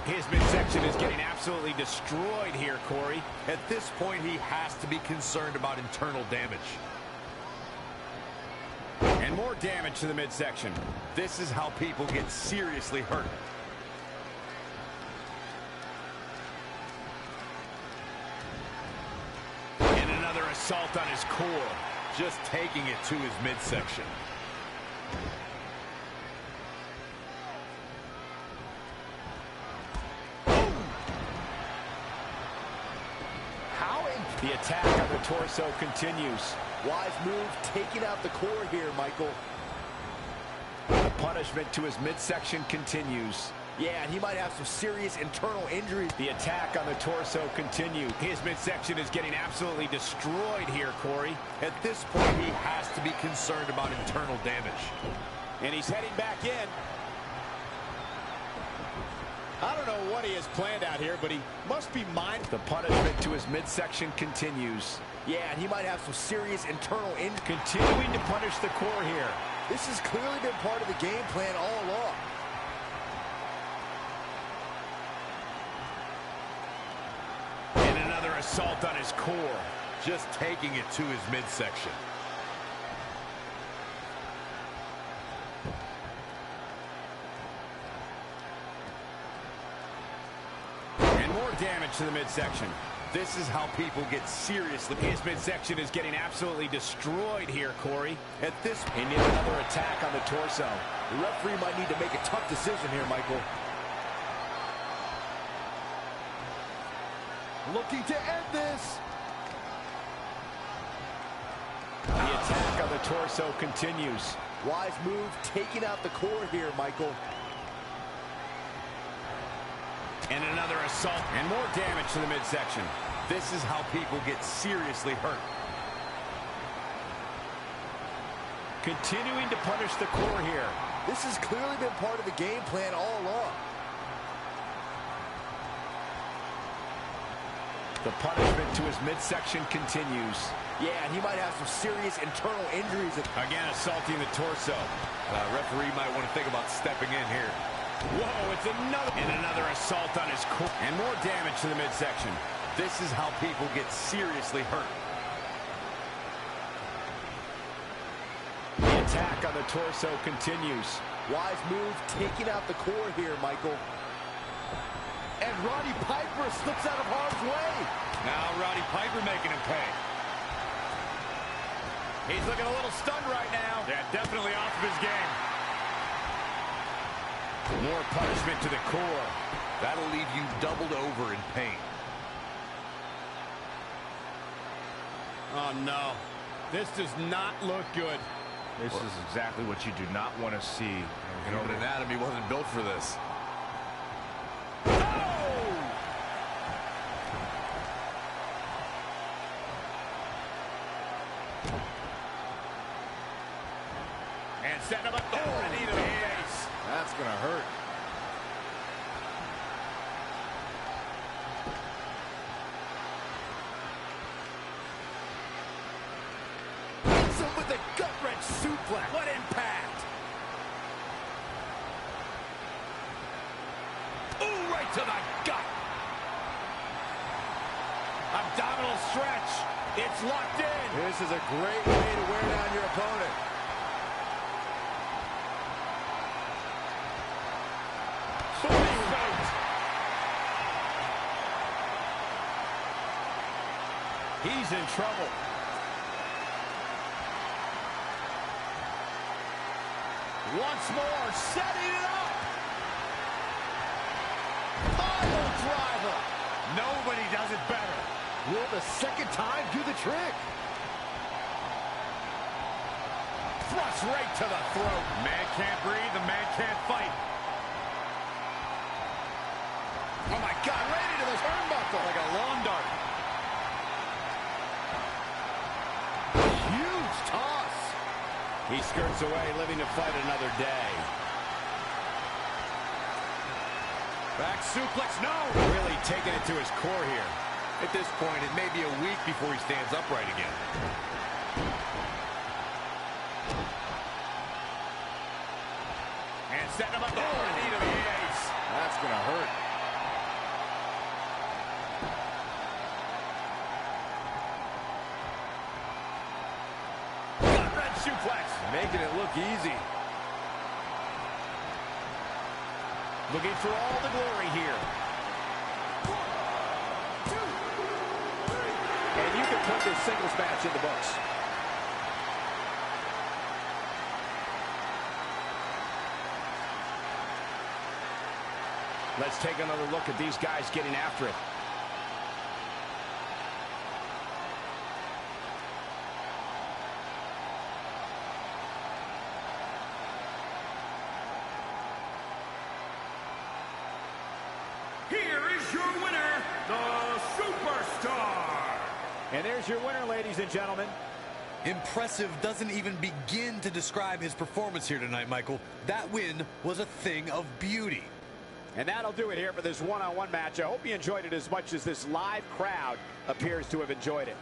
Speaker 3: His midsection is getting absolutely destroyed here, Corey.
Speaker 2: At this point, he has to be concerned about internal damage.
Speaker 3: And more damage to the midsection.
Speaker 2: This is how people get seriously hurt.
Speaker 3: And another assault on his core.
Speaker 2: Just taking it to his midsection.
Speaker 3: The attack on the torso continues. Wise move, taking out the core here, Michael. The punishment to his midsection continues. Yeah, and he might have some serious internal injuries. The attack on the torso continues. His midsection is getting absolutely destroyed here, Corey.
Speaker 2: At this point, he has to be concerned about internal damage.
Speaker 3: And he's heading back in. I don't know what he has planned out here, but he must be mindful. The punishment to his midsection continues. Yeah, and he might have some serious internal injuries. Continuing to punish the core here. This has clearly been part of the game plan all along. And another assault on his core.
Speaker 2: Just taking it to his midsection.
Speaker 3: Damage to the midsection. This is how people get seriously.
Speaker 9: His midsection is getting absolutely destroyed here, Corey.
Speaker 3: At this, he needs another attack on the torso. The referee might need to make a tough decision here, Michael. Looking to end this.
Speaker 9: The attack on the torso continues.
Speaker 3: Wise move, taking out the core here, Michael.
Speaker 9: And another assault, and more damage to the midsection.
Speaker 3: This is how people get seriously hurt.
Speaker 9: Continuing to punish the core here.
Speaker 3: This has clearly been part of the game plan all along.
Speaker 9: The punishment to his midsection continues.
Speaker 3: Yeah, and he might have some serious internal injuries.
Speaker 9: Again, assaulting the torso.
Speaker 3: Referee might want to think about stepping in here.
Speaker 9: Whoa, it's another assault on his core. And more damage to the midsection.
Speaker 3: This is how people get seriously hurt.
Speaker 9: The attack on the torso continues.
Speaker 3: Wise move, taking out the core here, Michael. And Roddy Piper slips out of harm's way.
Speaker 9: Now Roddy Piper making him pay. He's looking a little stunned right now. Yeah, definitely off of his game. More punishment to the core.
Speaker 3: That'll leave you doubled over in pain.
Speaker 9: Oh, no. This does not look good.
Speaker 2: This is exactly what you do not want to see.
Speaker 3: Human anatomy wasn't built for this.
Speaker 9: And setting him up the knee to the face.
Speaker 3: That's going to hurt. Hits him with a gut-wrench suplex. What impact! Ooh, right to the gut.
Speaker 9: Abdominal stretch. It's locked in.
Speaker 3: This is a great way to wear down your opponent.
Speaker 9: He's in trouble. Once more, setting it up.
Speaker 3: Pile driver.
Speaker 9: Nobody does it better.
Speaker 3: Will the second time do the trick?
Speaker 9: Thrust right to the throat. Man can't breathe, the man can't fight. Oh my God, right into the turnbuckle. Like a lawn dart.
Speaker 3: Huge toss.
Speaker 9: He skirts away, living to fight another day. Back suplex, no! Really taking it to his core here.
Speaker 3: At this point, it may be a week before he stands upright again.
Speaker 9: And setting him up the knee to the face.
Speaker 3: That's going to hurt.
Speaker 9: Red suplex.
Speaker 3: Making it look easy.
Speaker 9: Looking for all the glory here.
Speaker 3: And you can put this singles match in the books.
Speaker 9: Let's take another look at these guys getting after it.
Speaker 13: Here is your winner, the Superstar.
Speaker 9: And there's your winner, ladies and gentlemen.
Speaker 14: Impressive doesn't even begin to describe his performance here tonight, Michael. That win was a thing of beauty.
Speaker 9: And that'll do it here for this one-on-one match. I hope you enjoyed it as much as this live crowd appears to have enjoyed it.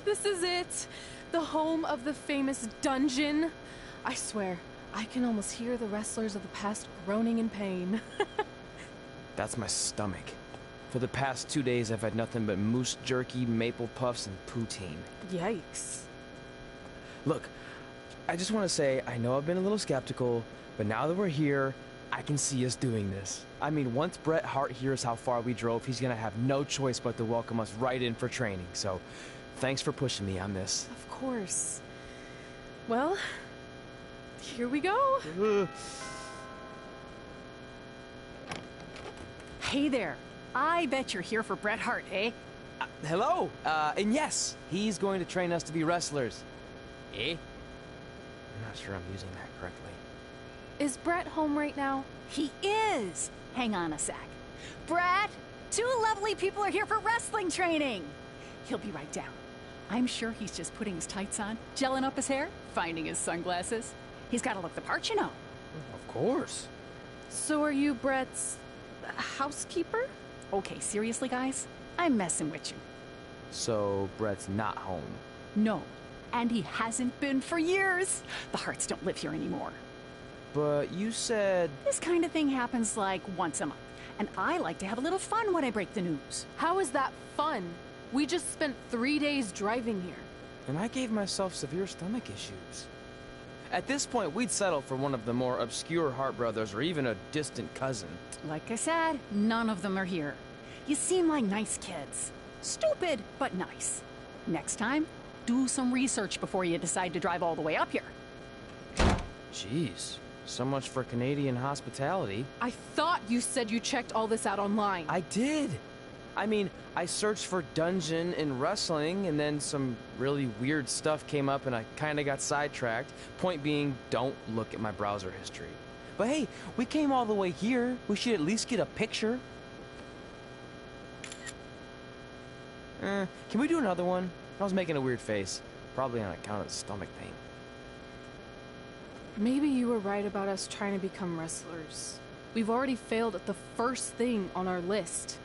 Speaker 5: This is it. The home of the famous dungeon. I swear, I can almost hear the wrestlers of the past groaning in pain.
Speaker 4: That's my stomach. For the past 2 days, I've had nothing but moose jerky, maple puffs, and poutine.
Speaker 5: Yikes.
Speaker 4: Look, I just want to say, I know I've been a little skeptical, but now that we're here, I can see us doing this. I mean, once Bret Hart hears how far we drove, he's gonna have no choice but to welcome us right in for training. So, thanks for pushing me on this.
Speaker 5: Of course. Well, here we go.
Speaker 15: Hey there. I bet you're here for Bret Hart, eh?
Speaker 4: Hello, and yes, he's going to train us to be wrestlers. Eh? I'm not sure I'm using that correctly.
Speaker 5: Is Bret home right now?
Speaker 15: He is. Hang on a sec. Bret, 2 lovely people are here for wrestling training. He'll be right down. I'm sure he's just putting his tights on, gelling up his hair, finding his sunglasses. He's got to look the part, you know.
Speaker 4: Of course.
Speaker 5: So are you Bret's housekeeper?
Speaker 15: Okay, seriously, guys? I'm messing with you.
Speaker 4: So, Bret's not home.
Speaker 15: No, and he hasn't been for years. The Harts don't live here anymore.
Speaker 4: But you said...
Speaker 15: This kind of thing happens like once a month, and I like to have a little fun when I break the news.
Speaker 5: How is that fun? We just spent 3 days driving here.
Speaker 4: And I gave myself severe stomach issues. At this point, we'd settle for one of the more obscure Hart brothers or even a distant cousin.
Speaker 15: Like I said, none of them are here. You seem like nice kids. Stupid, but nice. Next time, do some research before you decide to drive all the way up here.
Speaker 4: Jeez, so much for Canadian hospitality.
Speaker 5: I thought you said you checked all this out online.
Speaker 4: I did. I mean, I searched for dungeon and wrestling, and then some really weird stuff came up and I kind of got sidetracked. Point being, don't look at my browser history. But hey, we came all the way here. We should at least get a picture. Can we do another one? I was making a weird face. Probably on account of stomach pain.
Speaker 5: Maybe you were right about us trying to become wrestlers. We've already failed at the first thing on our list.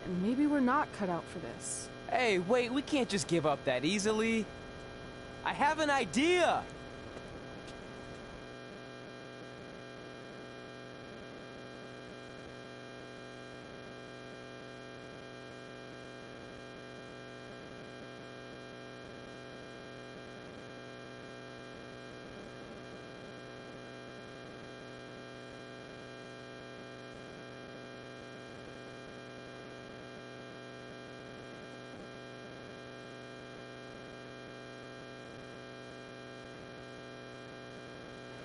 Speaker 5: And maybe we're not cut out for this.
Speaker 4: Hey, wait, we can't just give up that easily. I have an idea!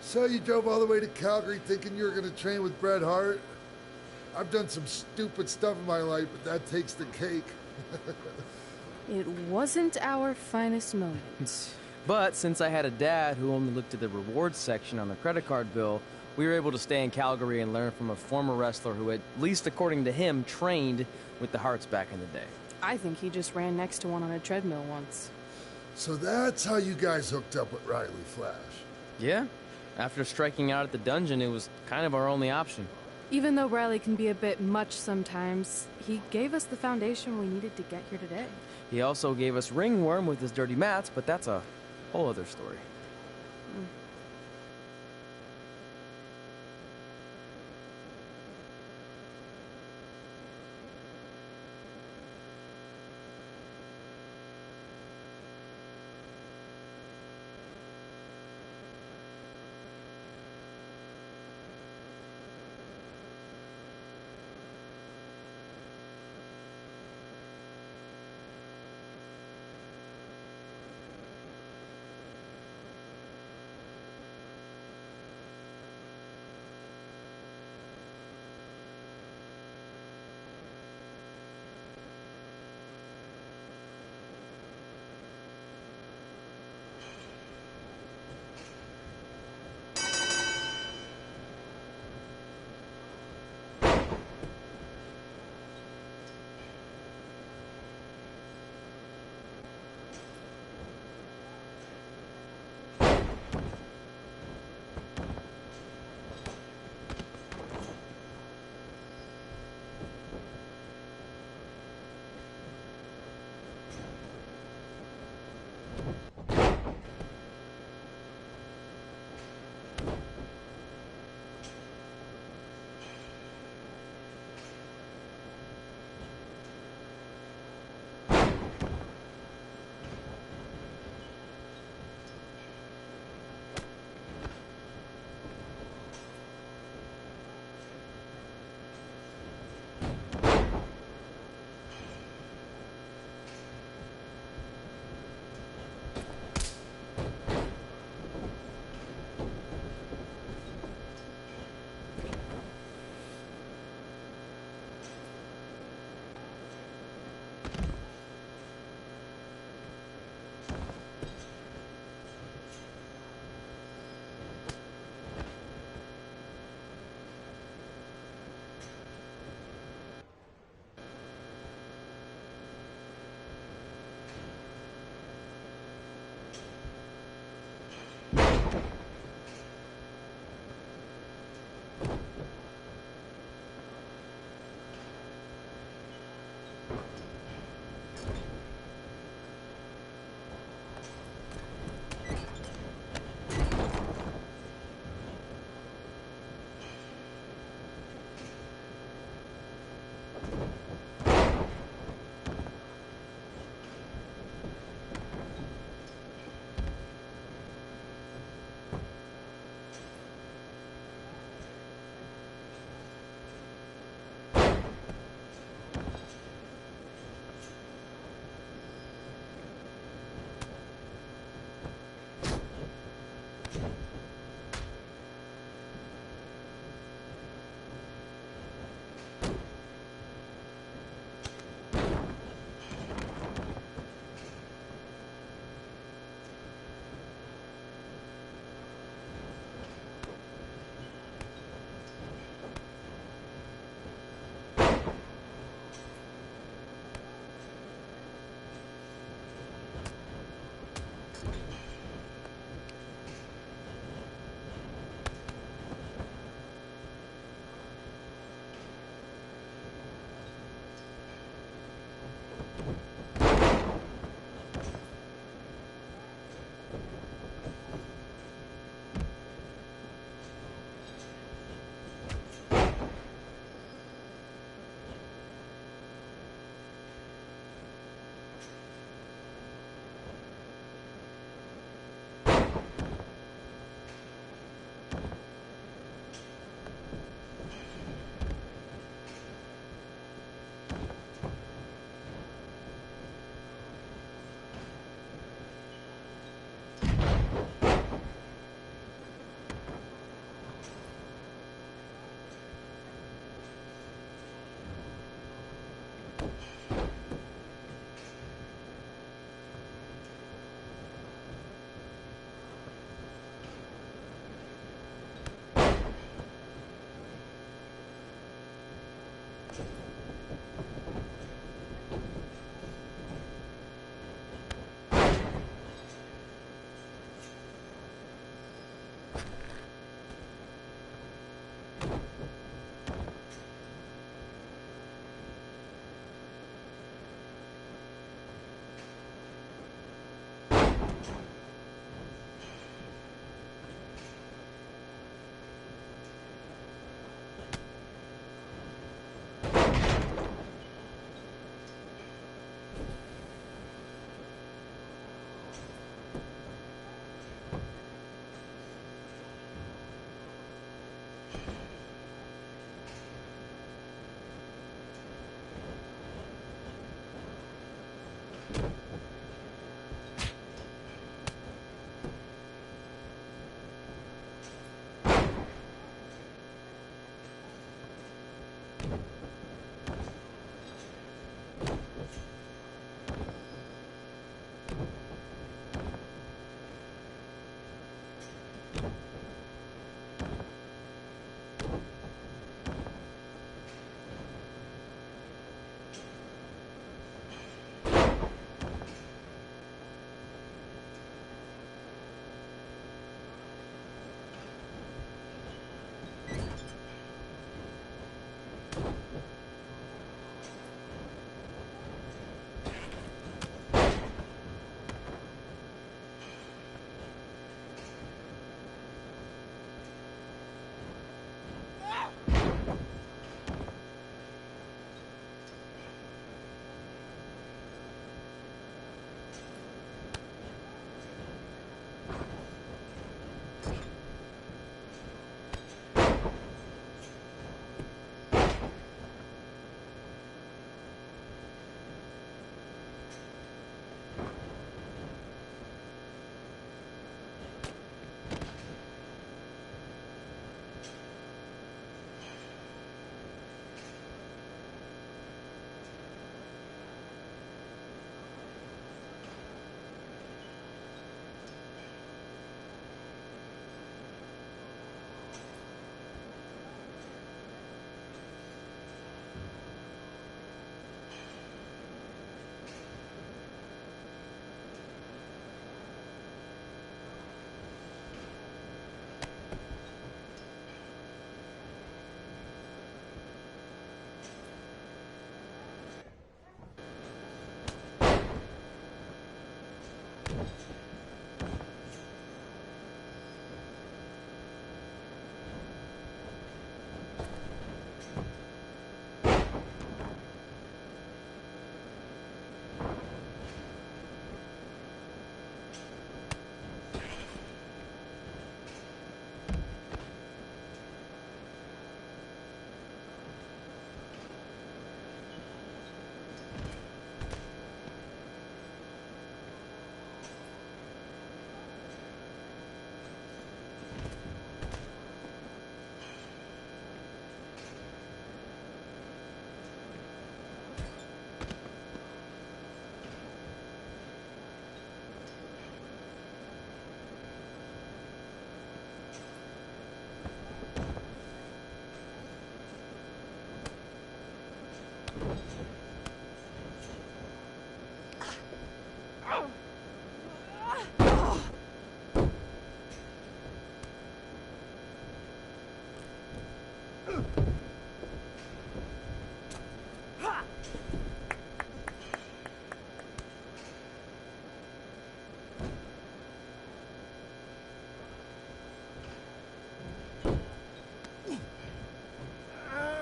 Speaker 11: So you drove all the way to Calgary thinking you were going to train with Bret Hart? I've done some stupid stuff in my life, but that takes the cake.
Speaker 5: It wasn't our finest moment.
Speaker 4: But since I had a dad who only looked at the rewards section on the credit card bill, we were able to stay in Calgary and learn from a former wrestler who, at least according to him, trained with the Harts back in the day.
Speaker 5: I think he just ran next to one on a treadmill once.
Speaker 11: So that's how you guys hooked up with Riley Flash.
Speaker 4: Yeah. After striking out at the dungeon, it was kind of our only option.
Speaker 5: Even though Riley can be a bit much sometimes, he gave us the foundation we needed to get here today.
Speaker 4: He also gave us ringworm with his dirty mats, but that's a whole other story.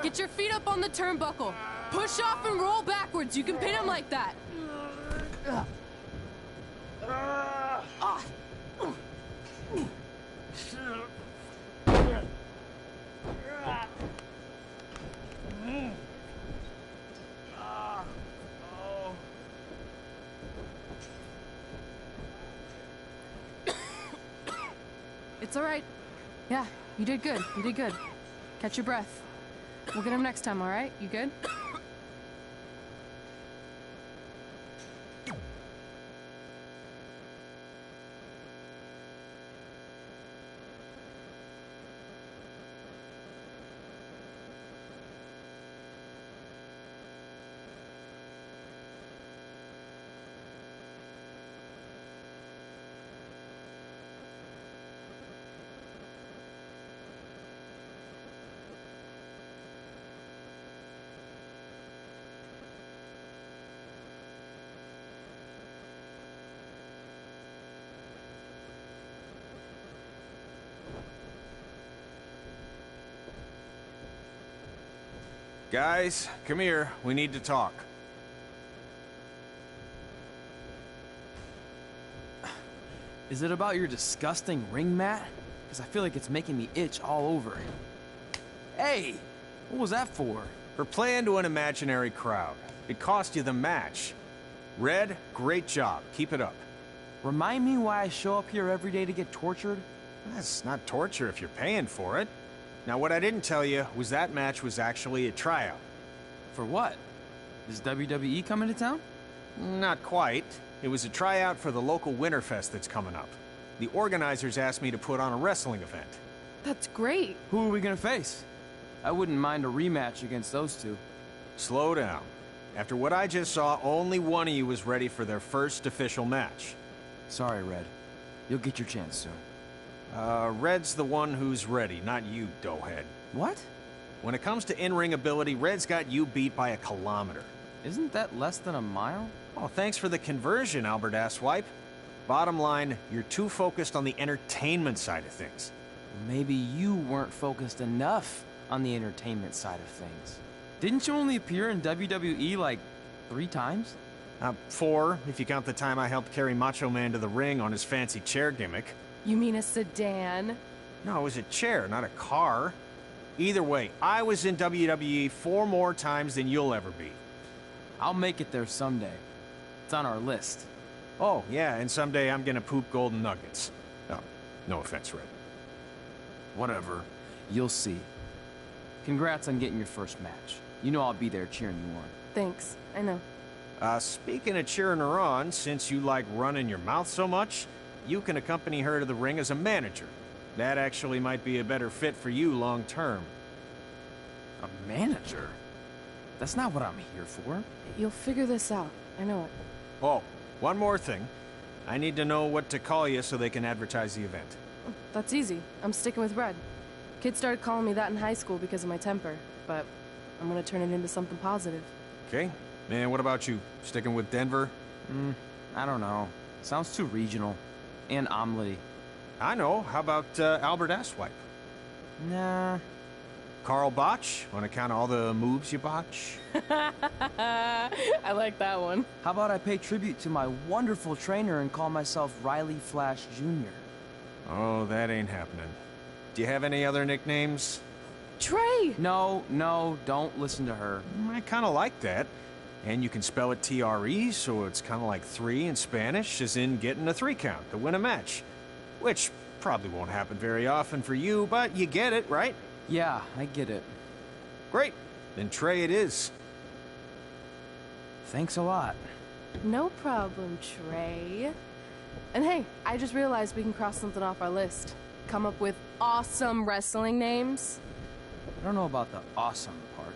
Speaker 5: Get your feet up on the turnbuckle. Push off and roll backwards. You can pin him like that. It's all right. Yeah, you did good. You did good. Catch your breath. We'll get him next time, all right? You good?
Speaker 16: Guys, come here. We need to talk.
Speaker 4: Is it about your disgusting ring mat? Because I feel like it's making me itch all over. Hey! What was that for?
Speaker 16: For playing to an imaginary crowd. It cost you the match. Red, great job. Keep it up.
Speaker 4: Remind me why I show up here every day to get tortured?
Speaker 16: That's not torture if you're paying for it. Now, what I didn't tell you was that match was actually a tryout.
Speaker 4: For what? Is WWE coming to town?
Speaker 16: Not quite. It was a tryout for the local Winterfest that's coming up. The organizers asked me to put on a wrestling event.
Speaker 5: That's great.
Speaker 4: Who are we gonna face? I wouldn't mind a rematch against those two.
Speaker 16: Slow down. After what I just saw, only one of you was ready for their first official match.
Speaker 4: Sorry, Red. You'll get your chance soon.
Speaker 16: Red's the one who's ready, not you, doughhead.
Speaker 4: What?
Speaker 16: When it comes to in-ring ability, Red's got you beat by a kilometer.
Speaker 4: Isn't that less than a mile?
Speaker 16: Oh, thanks for the conversion, Albert Asswipe. Bottom line, you're too focused on the entertainment side of things.
Speaker 4: Maybe you weren't focused enough on the entertainment side of things. Didn't you only appear in WWE like 3 times?
Speaker 16: 4, if you count the time I helped carry Macho Man to the ring on his fancy chair gimmick.
Speaker 5: You mean a sedan?
Speaker 16: No, it was a chair, not a car. Either way, I was in WWE 4 more times than you'll ever be.
Speaker 4: I'll make it there someday. It's on our list.
Speaker 16: Oh, yeah, and someday I'm gonna poop golden nuggets. Oh, no offense, Red.
Speaker 4: Whatever. You'll see. Congrats on getting your first match. You know I'll be there cheering you on.
Speaker 5: Thanks. I know.
Speaker 16: Speaking of cheering her on, since you like running your mouth so much, you can accompany her to the ring as a manager. That actually might be a better fit for you long term.
Speaker 4: A manager? That's not what I'm here for.
Speaker 5: You'll figure this out. I know it.
Speaker 16: Oh, one more thing. I need to know what to call you so they can advertise the event.
Speaker 5: That's easy. I'm sticking with Red. Kids started calling me that in high school because of my temper, but I'm gonna turn it into something positive.
Speaker 16: Okay. Man, what about you? Sticking with Denver?
Speaker 4: I don't know. Sounds too regional. And omelette-y.
Speaker 16: I know. How about Albert Asswipe?
Speaker 4: Nah.
Speaker 16: Carl Botch, on account of all the moves you botch?
Speaker 5: I like that one.
Speaker 4: How about I pay tribute to my wonderful trainer and call myself Riley Flash Jr.?
Speaker 16: Oh, that ain't happening. Do you have any other nicknames?
Speaker 5: Trey!
Speaker 4: No, don't listen to her.
Speaker 16: I kind of like that. And you can spell it T-R-E, so it's kind of like 3 in Spanish, as in getting a 3 count to win a match. Which probably won't happen very often for you, but you get it, right?
Speaker 4: Yeah, I get it.
Speaker 16: Great. Then Trey it is.
Speaker 4: Thanks a lot.
Speaker 5: No problem, Trey. And hey, I just realized we can cross something off our list. Come up with awesome wrestling names.
Speaker 4: I don't know about the awesome part.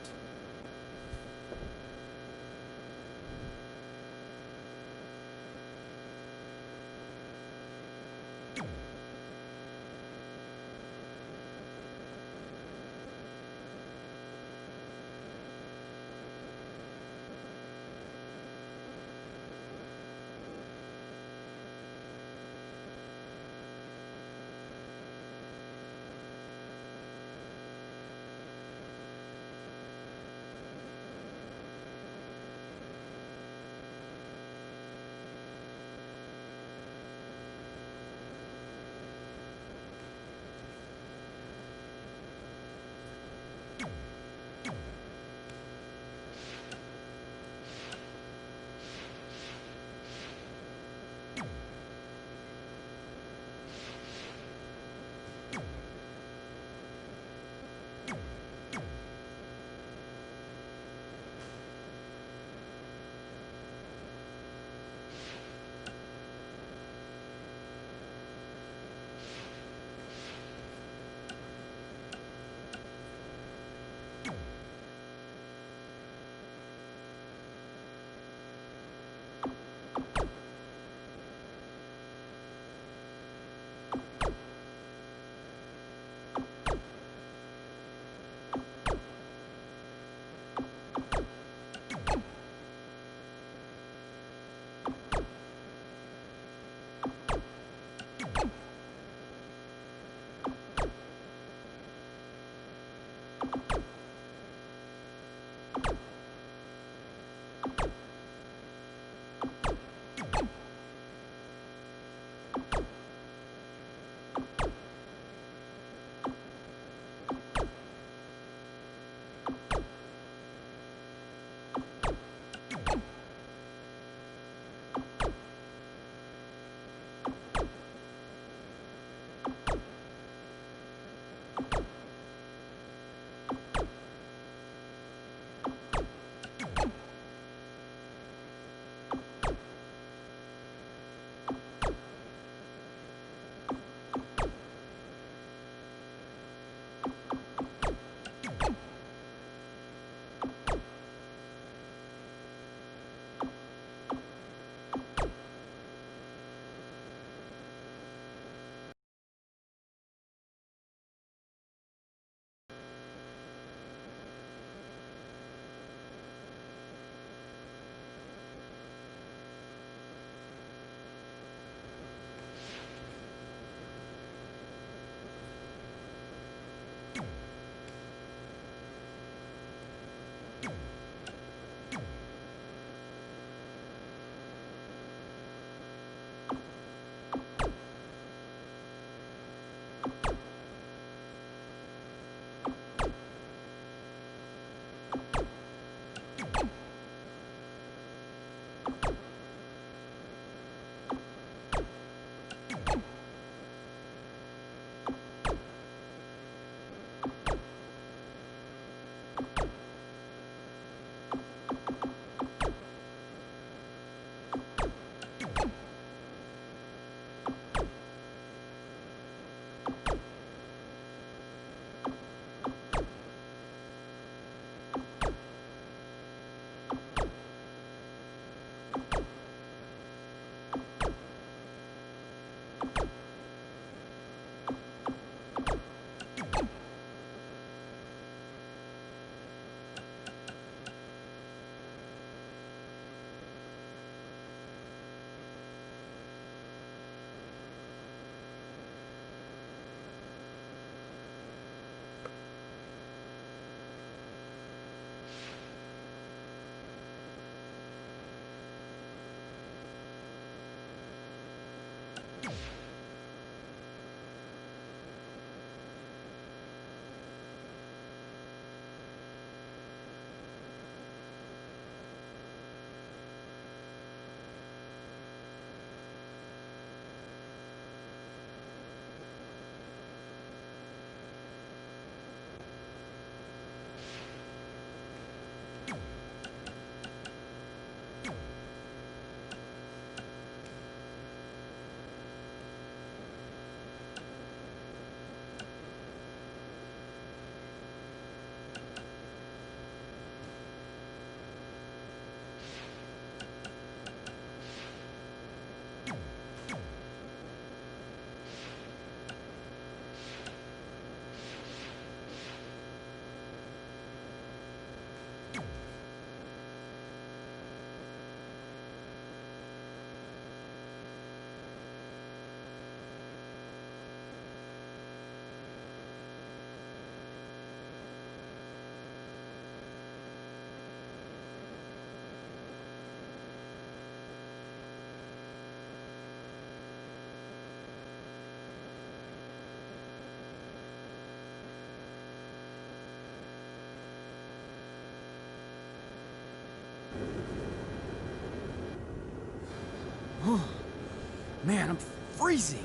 Speaker 4: Man, I'm freezing.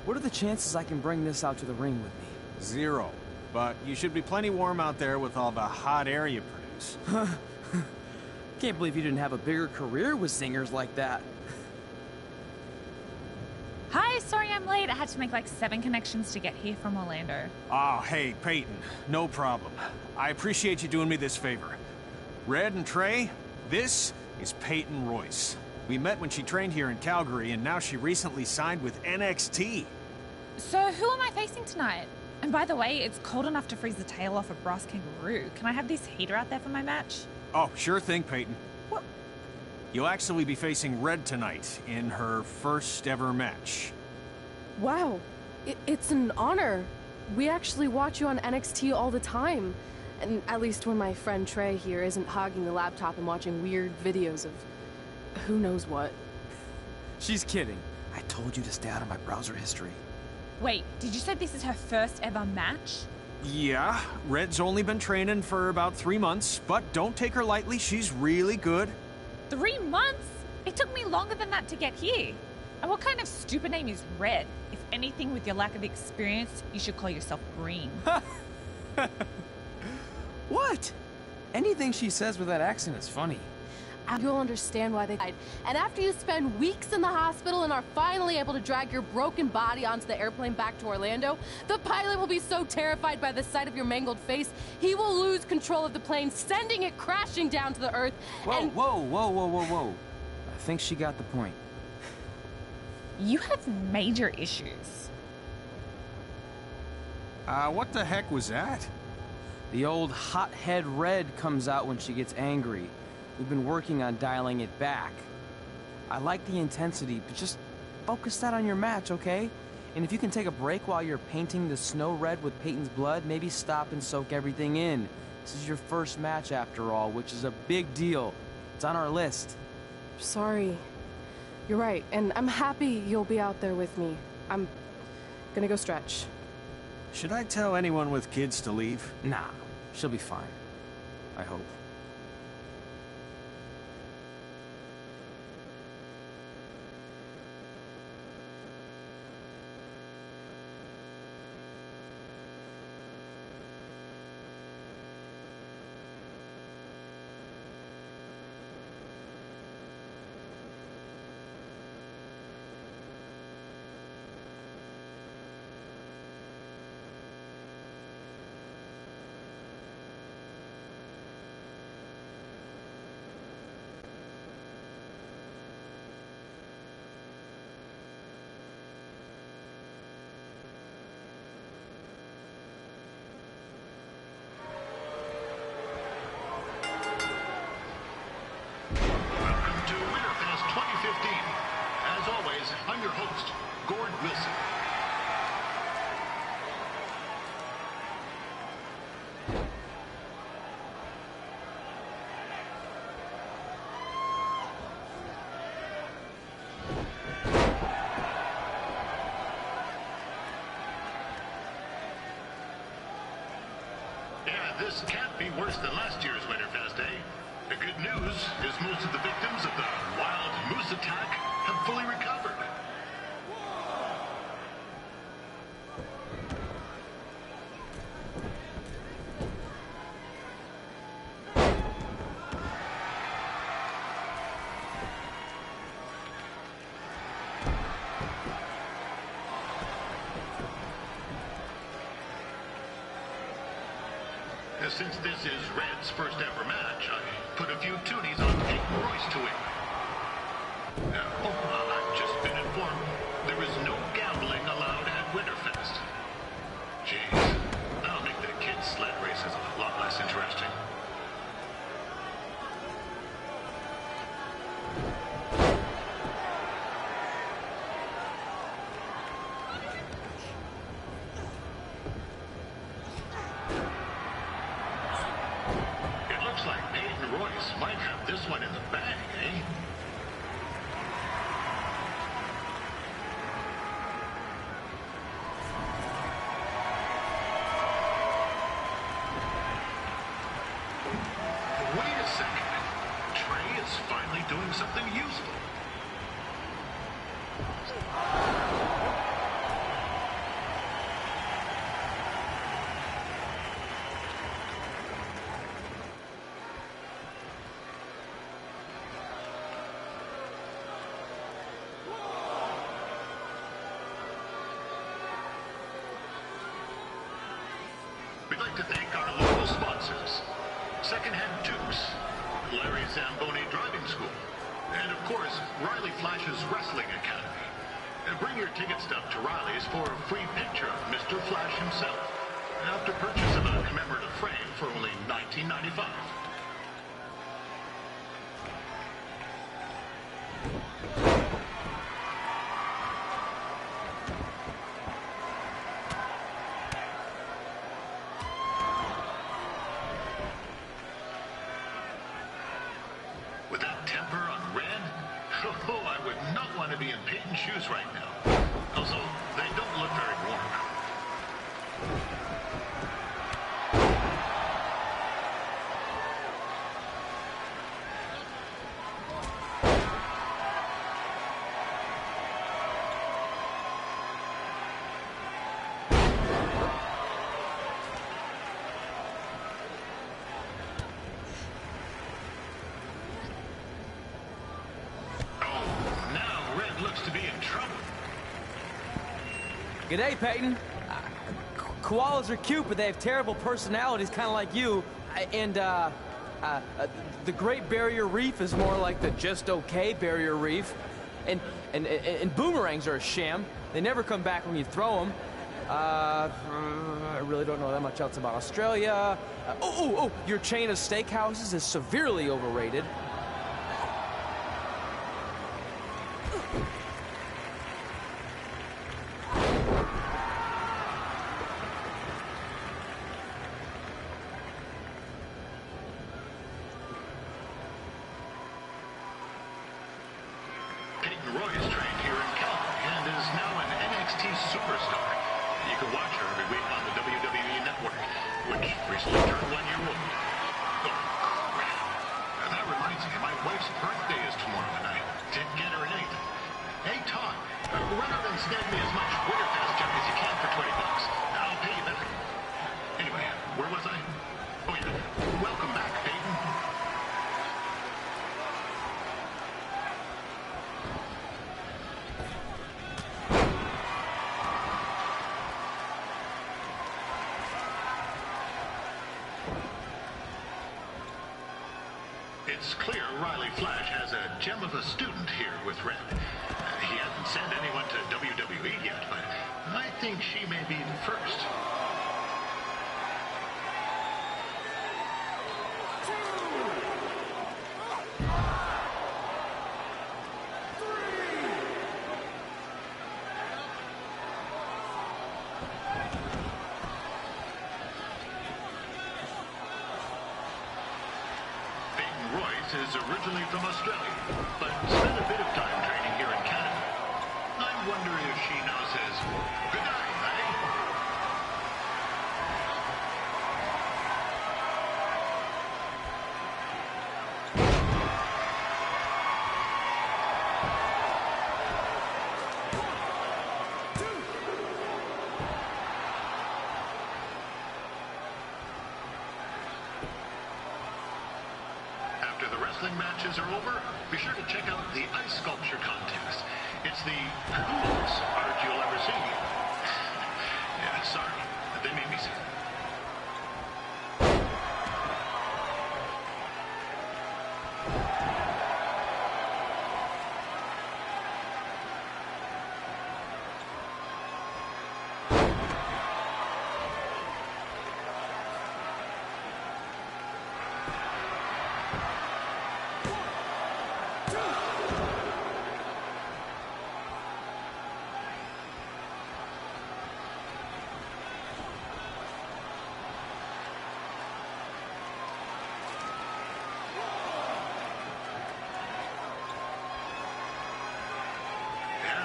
Speaker 4: What are the chances I can bring this out to the ring with me?
Speaker 16: 0. But you should be plenty warm out there with all the hot air you produce.
Speaker 4: Can't believe you didn't have a bigger career with singers like that.
Speaker 17: Hi, sorry I'm late. I had to make like 7 connections to get here from Orlando.
Speaker 16: Oh, hey, Peyton. No problem. I appreciate you doing me this favor. Red and Trey, this is Peyton Royce. We met when she trained here in Calgary, and now she recently signed with NXT.
Speaker 17: So who am I facing tonight? And by the way, it's cold enough to freeze the tail off a brass kangaroo. Can I have this heater out there for my match?
Speaker 16: Oh, sure thing, Peyton.
Speaker 17: What?
Speaker 16: You'll actually be facing Red tonight in her first ever match.
Speaker 5: Wow, it's an honor. We actually watch you on NXT all the time. And at least when my friend Trey here isn't hogging the laptop and watching weird videos of who knows what.
Speaker 4: She's kidding. I told you to stay out of my browser history.
Speaker 17: Wait, did you say this is her first ever match?
Speaker 16: Yeah, Red's only been training for about 3 months, but don't take her lightly, she's really good.
Speaker 17: 3 months? It took me longer than that to get here. And what kind of stupid name is Red? If anything, with your lack of experience, you should call yourself Green.
Speaker 4: What? Anything she says with that accent is funny.
Speaker 5: You'll understand why they died. And after you spend weeks in the hospital and are finally able to drag your broken body onto the airplane back to Orlando, the pilot will be so terrified by the sight of your mangled face, he will lose control of the plane, sending it crashing down to the earth.
Speaker 4: Whoa. I think she got the point.
Speaker 17: You have major issues.
Speaker 16: What the heck was that?
Speaker 4: The old hothead Red comes out when she gets angry. We've been working on dialing it back. I like the intensity, but just focus that on your match, okay? And if you can take a break while you're painting the snow red with Peyton's blood, maybe stop and soak everything in. This is your first match after all, which is a big deal. It's on our list.
Speaker 5: Sorry. You're right, and I'm happy you'll be out there with me. I'm gonna go stretch.
Speaker 16: Should I tell anyone with kids to leave?
Speaker 4: Nah, she'll be fine. I hope.
Speaker 18: I'm your host, Gord Wilson. Yeah, this can't be worse than last year's Winterfest, eh? The good news is most of the victims of the wild moose attack have fully recovered. Since this is Red's first ever match, I put a few toonies on Peyton Royce to win. I've just been informed there is no gambling allowed at Winterfest. Jeez, that'll make the kids' sled races a lot less interesting. Might have this one in the bag, eh? Wait a second. Trey is finally doing something useful. We'd like to thank our local sponsors, Secondhand Tubes, Larry Zamboni Driving School, and of course, Riley Flash's Wrestling Academy. And bring your ticket stub to Riley's for a free picture of Mr. Flash himself, after purchase of a commemorative frame for only $19.95. Peyton's shoes right now. Also, they don't look very warm.
Speaker 4: G'day, Peyton. Koalas are cute, but they have terrible personalities, kind of like you. And, the Great Barrier Reef is more like the just okay Barrier Reef. And boomerangs are a sham. They never come back when you throw them. I really don't know that much else about Australia. Your chain of steakhouses is severely overrated.
Speaker 18: It's clear Riley Flash has a gem of a student here with Red. He hasn't sent anyone to WWE yet, but I think she may be the first. Is originally from Australia, but spent a bit of time training here in Canada. I wonder if she knows his good night, matches are over, be sure to check out the ice sculpture contest. It's the coolest art you'll ever see. Yeah, sorry. They made me say that.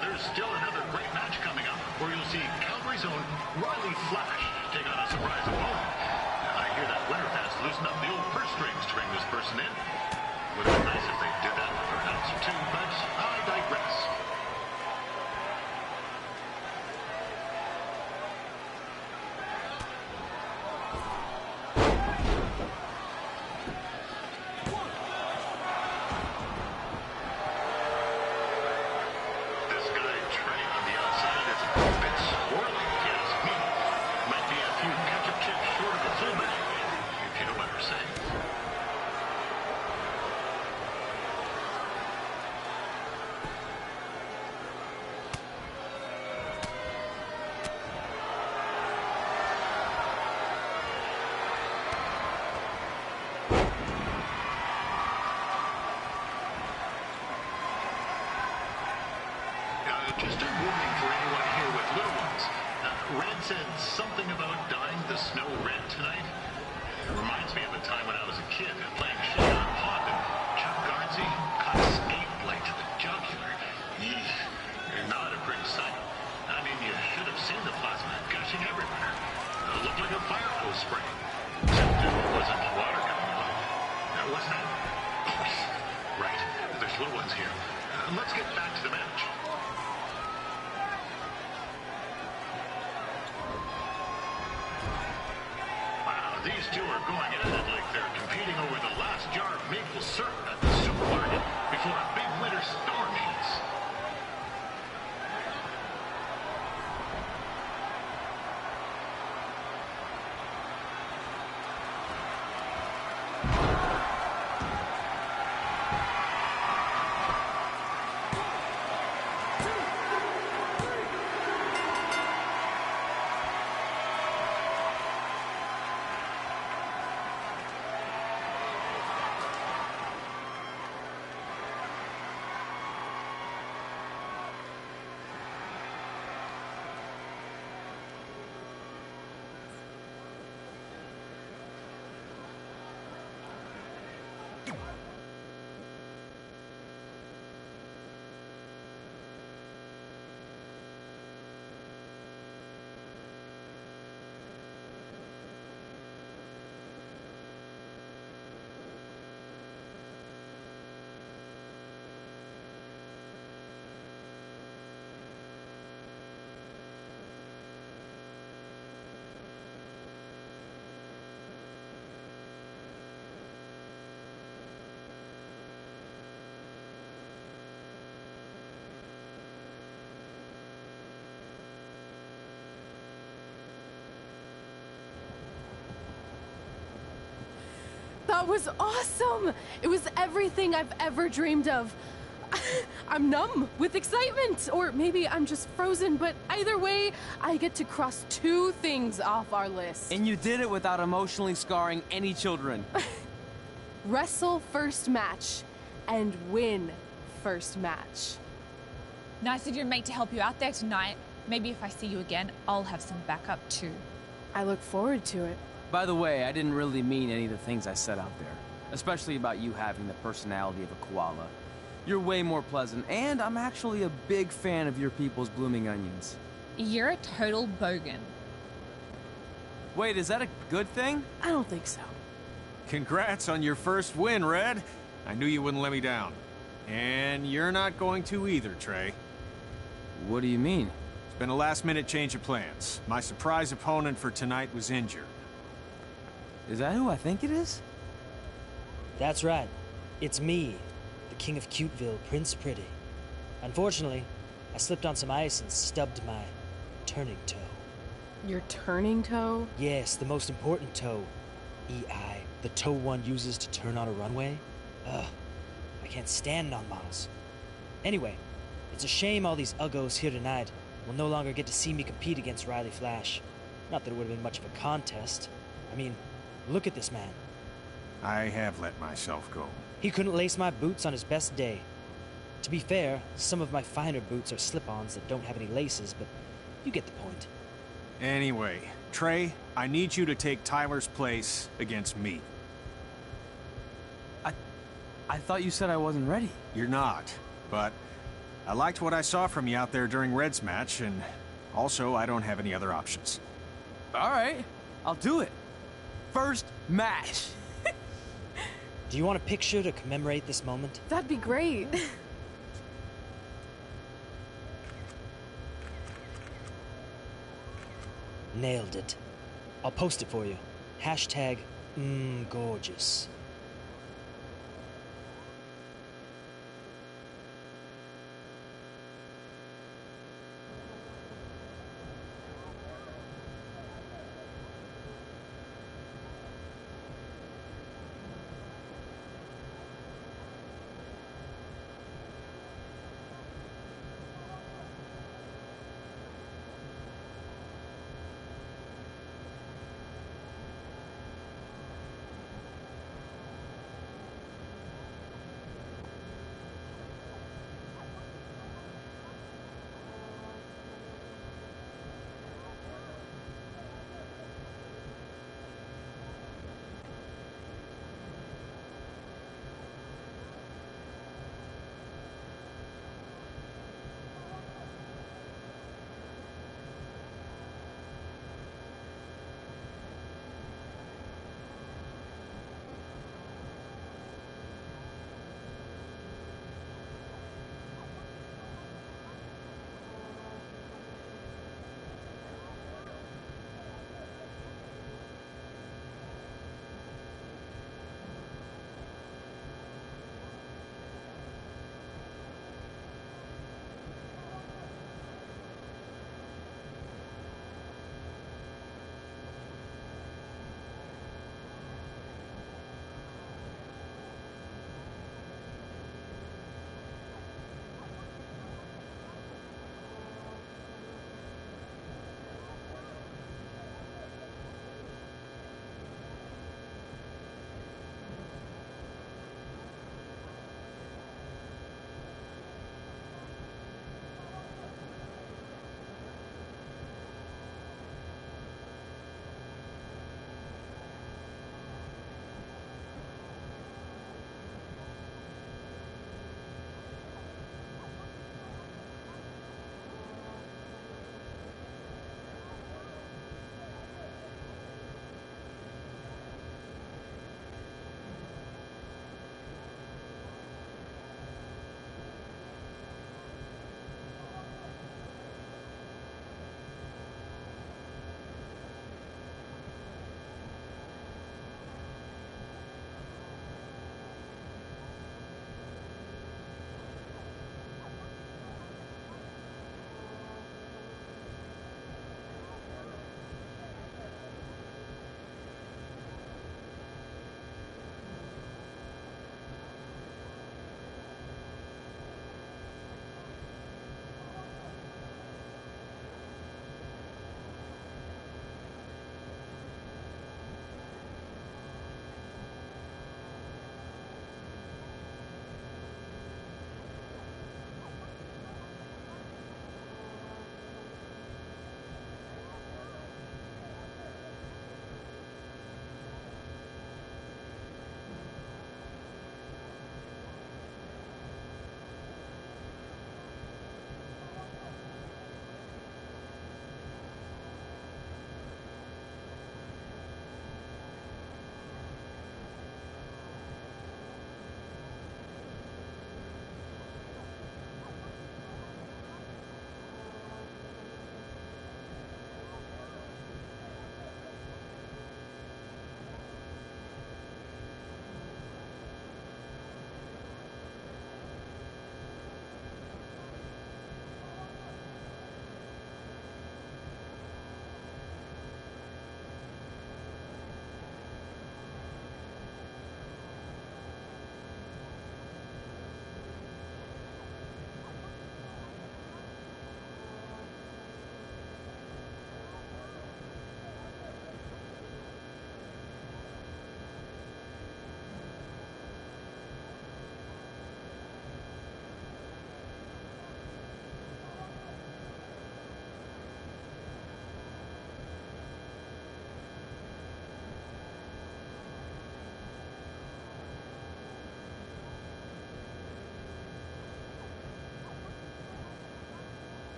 Speaker 18: There's still another great match coming up where you'll see Calgary's own Riley Flash take on a surprise opponent. I hear that Winterfest loosened up the old purse strings to bring this person in. Would have been nice if they did that for an ounce or two, but I digress. Just a warning for anyone here with little ones. Red said something about dyeing the snow red tonight. It reminds me of a time when I was a kid playing shit on a pond and Chuck Garnsey caught a skate blade to the jugular. Eesh. looked like a fire hose spray. Except it wasn't water coming off. Now, what's that? Oh, right. There's little ones here. Let's get back to the match. Wow, these two are going at it like they're competing over the last jar of maple syrup at the supermarket before a big winter storm hits.
Speaker 5: That was awesome! It was everything I've ever dreamed of. I'm numb with excitement, or maybe I'm just frozen, but either way, I get to cross 2 things off our list.
Speaker 4: And you did it without emotionally scarring any children.
Speaker 5: Wrestle first match, and win first match.
Speaker 17: Nice of your mate to help you out there tonight. Maybe if I see you again, I'll have some backup too.
Speaker 5: I look forward to it.
Speaker 4: By the way, I didn't really mean any of the things I said out there. Especially about you having the personality of a koala. You're way more pleasant, and I'm actually a big fan of your people's blooming onions.
Speaker 17: You're a total bogan.
Speaker 4: Wait, is that a good thing?
Speaker 5: I don't think so.
Speaker 16: Congrats on your first win, Red. I knew you wouldn't let me down. And you're not going to either, Trey.
Speaker 4: What do you mean?
Speaker 16: It's been a last-minute change of plans. My surprise opponent for tonight was injured.
Speaker 4: Is that who I think it is?
Speaker 19: That's right. It's me, the King of Cuteville, Prince Pretty. Unfortunately, I slipped on some ice and stubbed my turning toe.
Speaker 5: Your turning toe?
Speaker 19: Yes, the most important toe. EI, the toe one uses to turn on a runway. Ugh, I can't stand non-models. Anyway, it's a shame all these uggos here tonight will no longer get to see me compete against Riley Flash. Not that it would have been much of a contest. I mean, look at this man.
Speaker 16: I have let myself go.
Speaker 19: He couldn't lace my boots on his best day. To be fair, some of my finer boots are slip-ons that don't have any laces, but you get the point.
Speaker 16: Anyway, Trey, I need you to take Tyler's place against me.
Speaker 4: I thought you said I wasn't ready.
Speaker 16: You're not, but I liked what I saw from you out there during Red's match, and also I don't have any other options.
Speaker 4: All right, I'll do it. First match.
Speaker 19: Do you want a picture to commemorate this moment?
Speaker 5: That'd be great.
Speaker 19: Nailed it. I'll post it for you. Hashtag, gorgeous.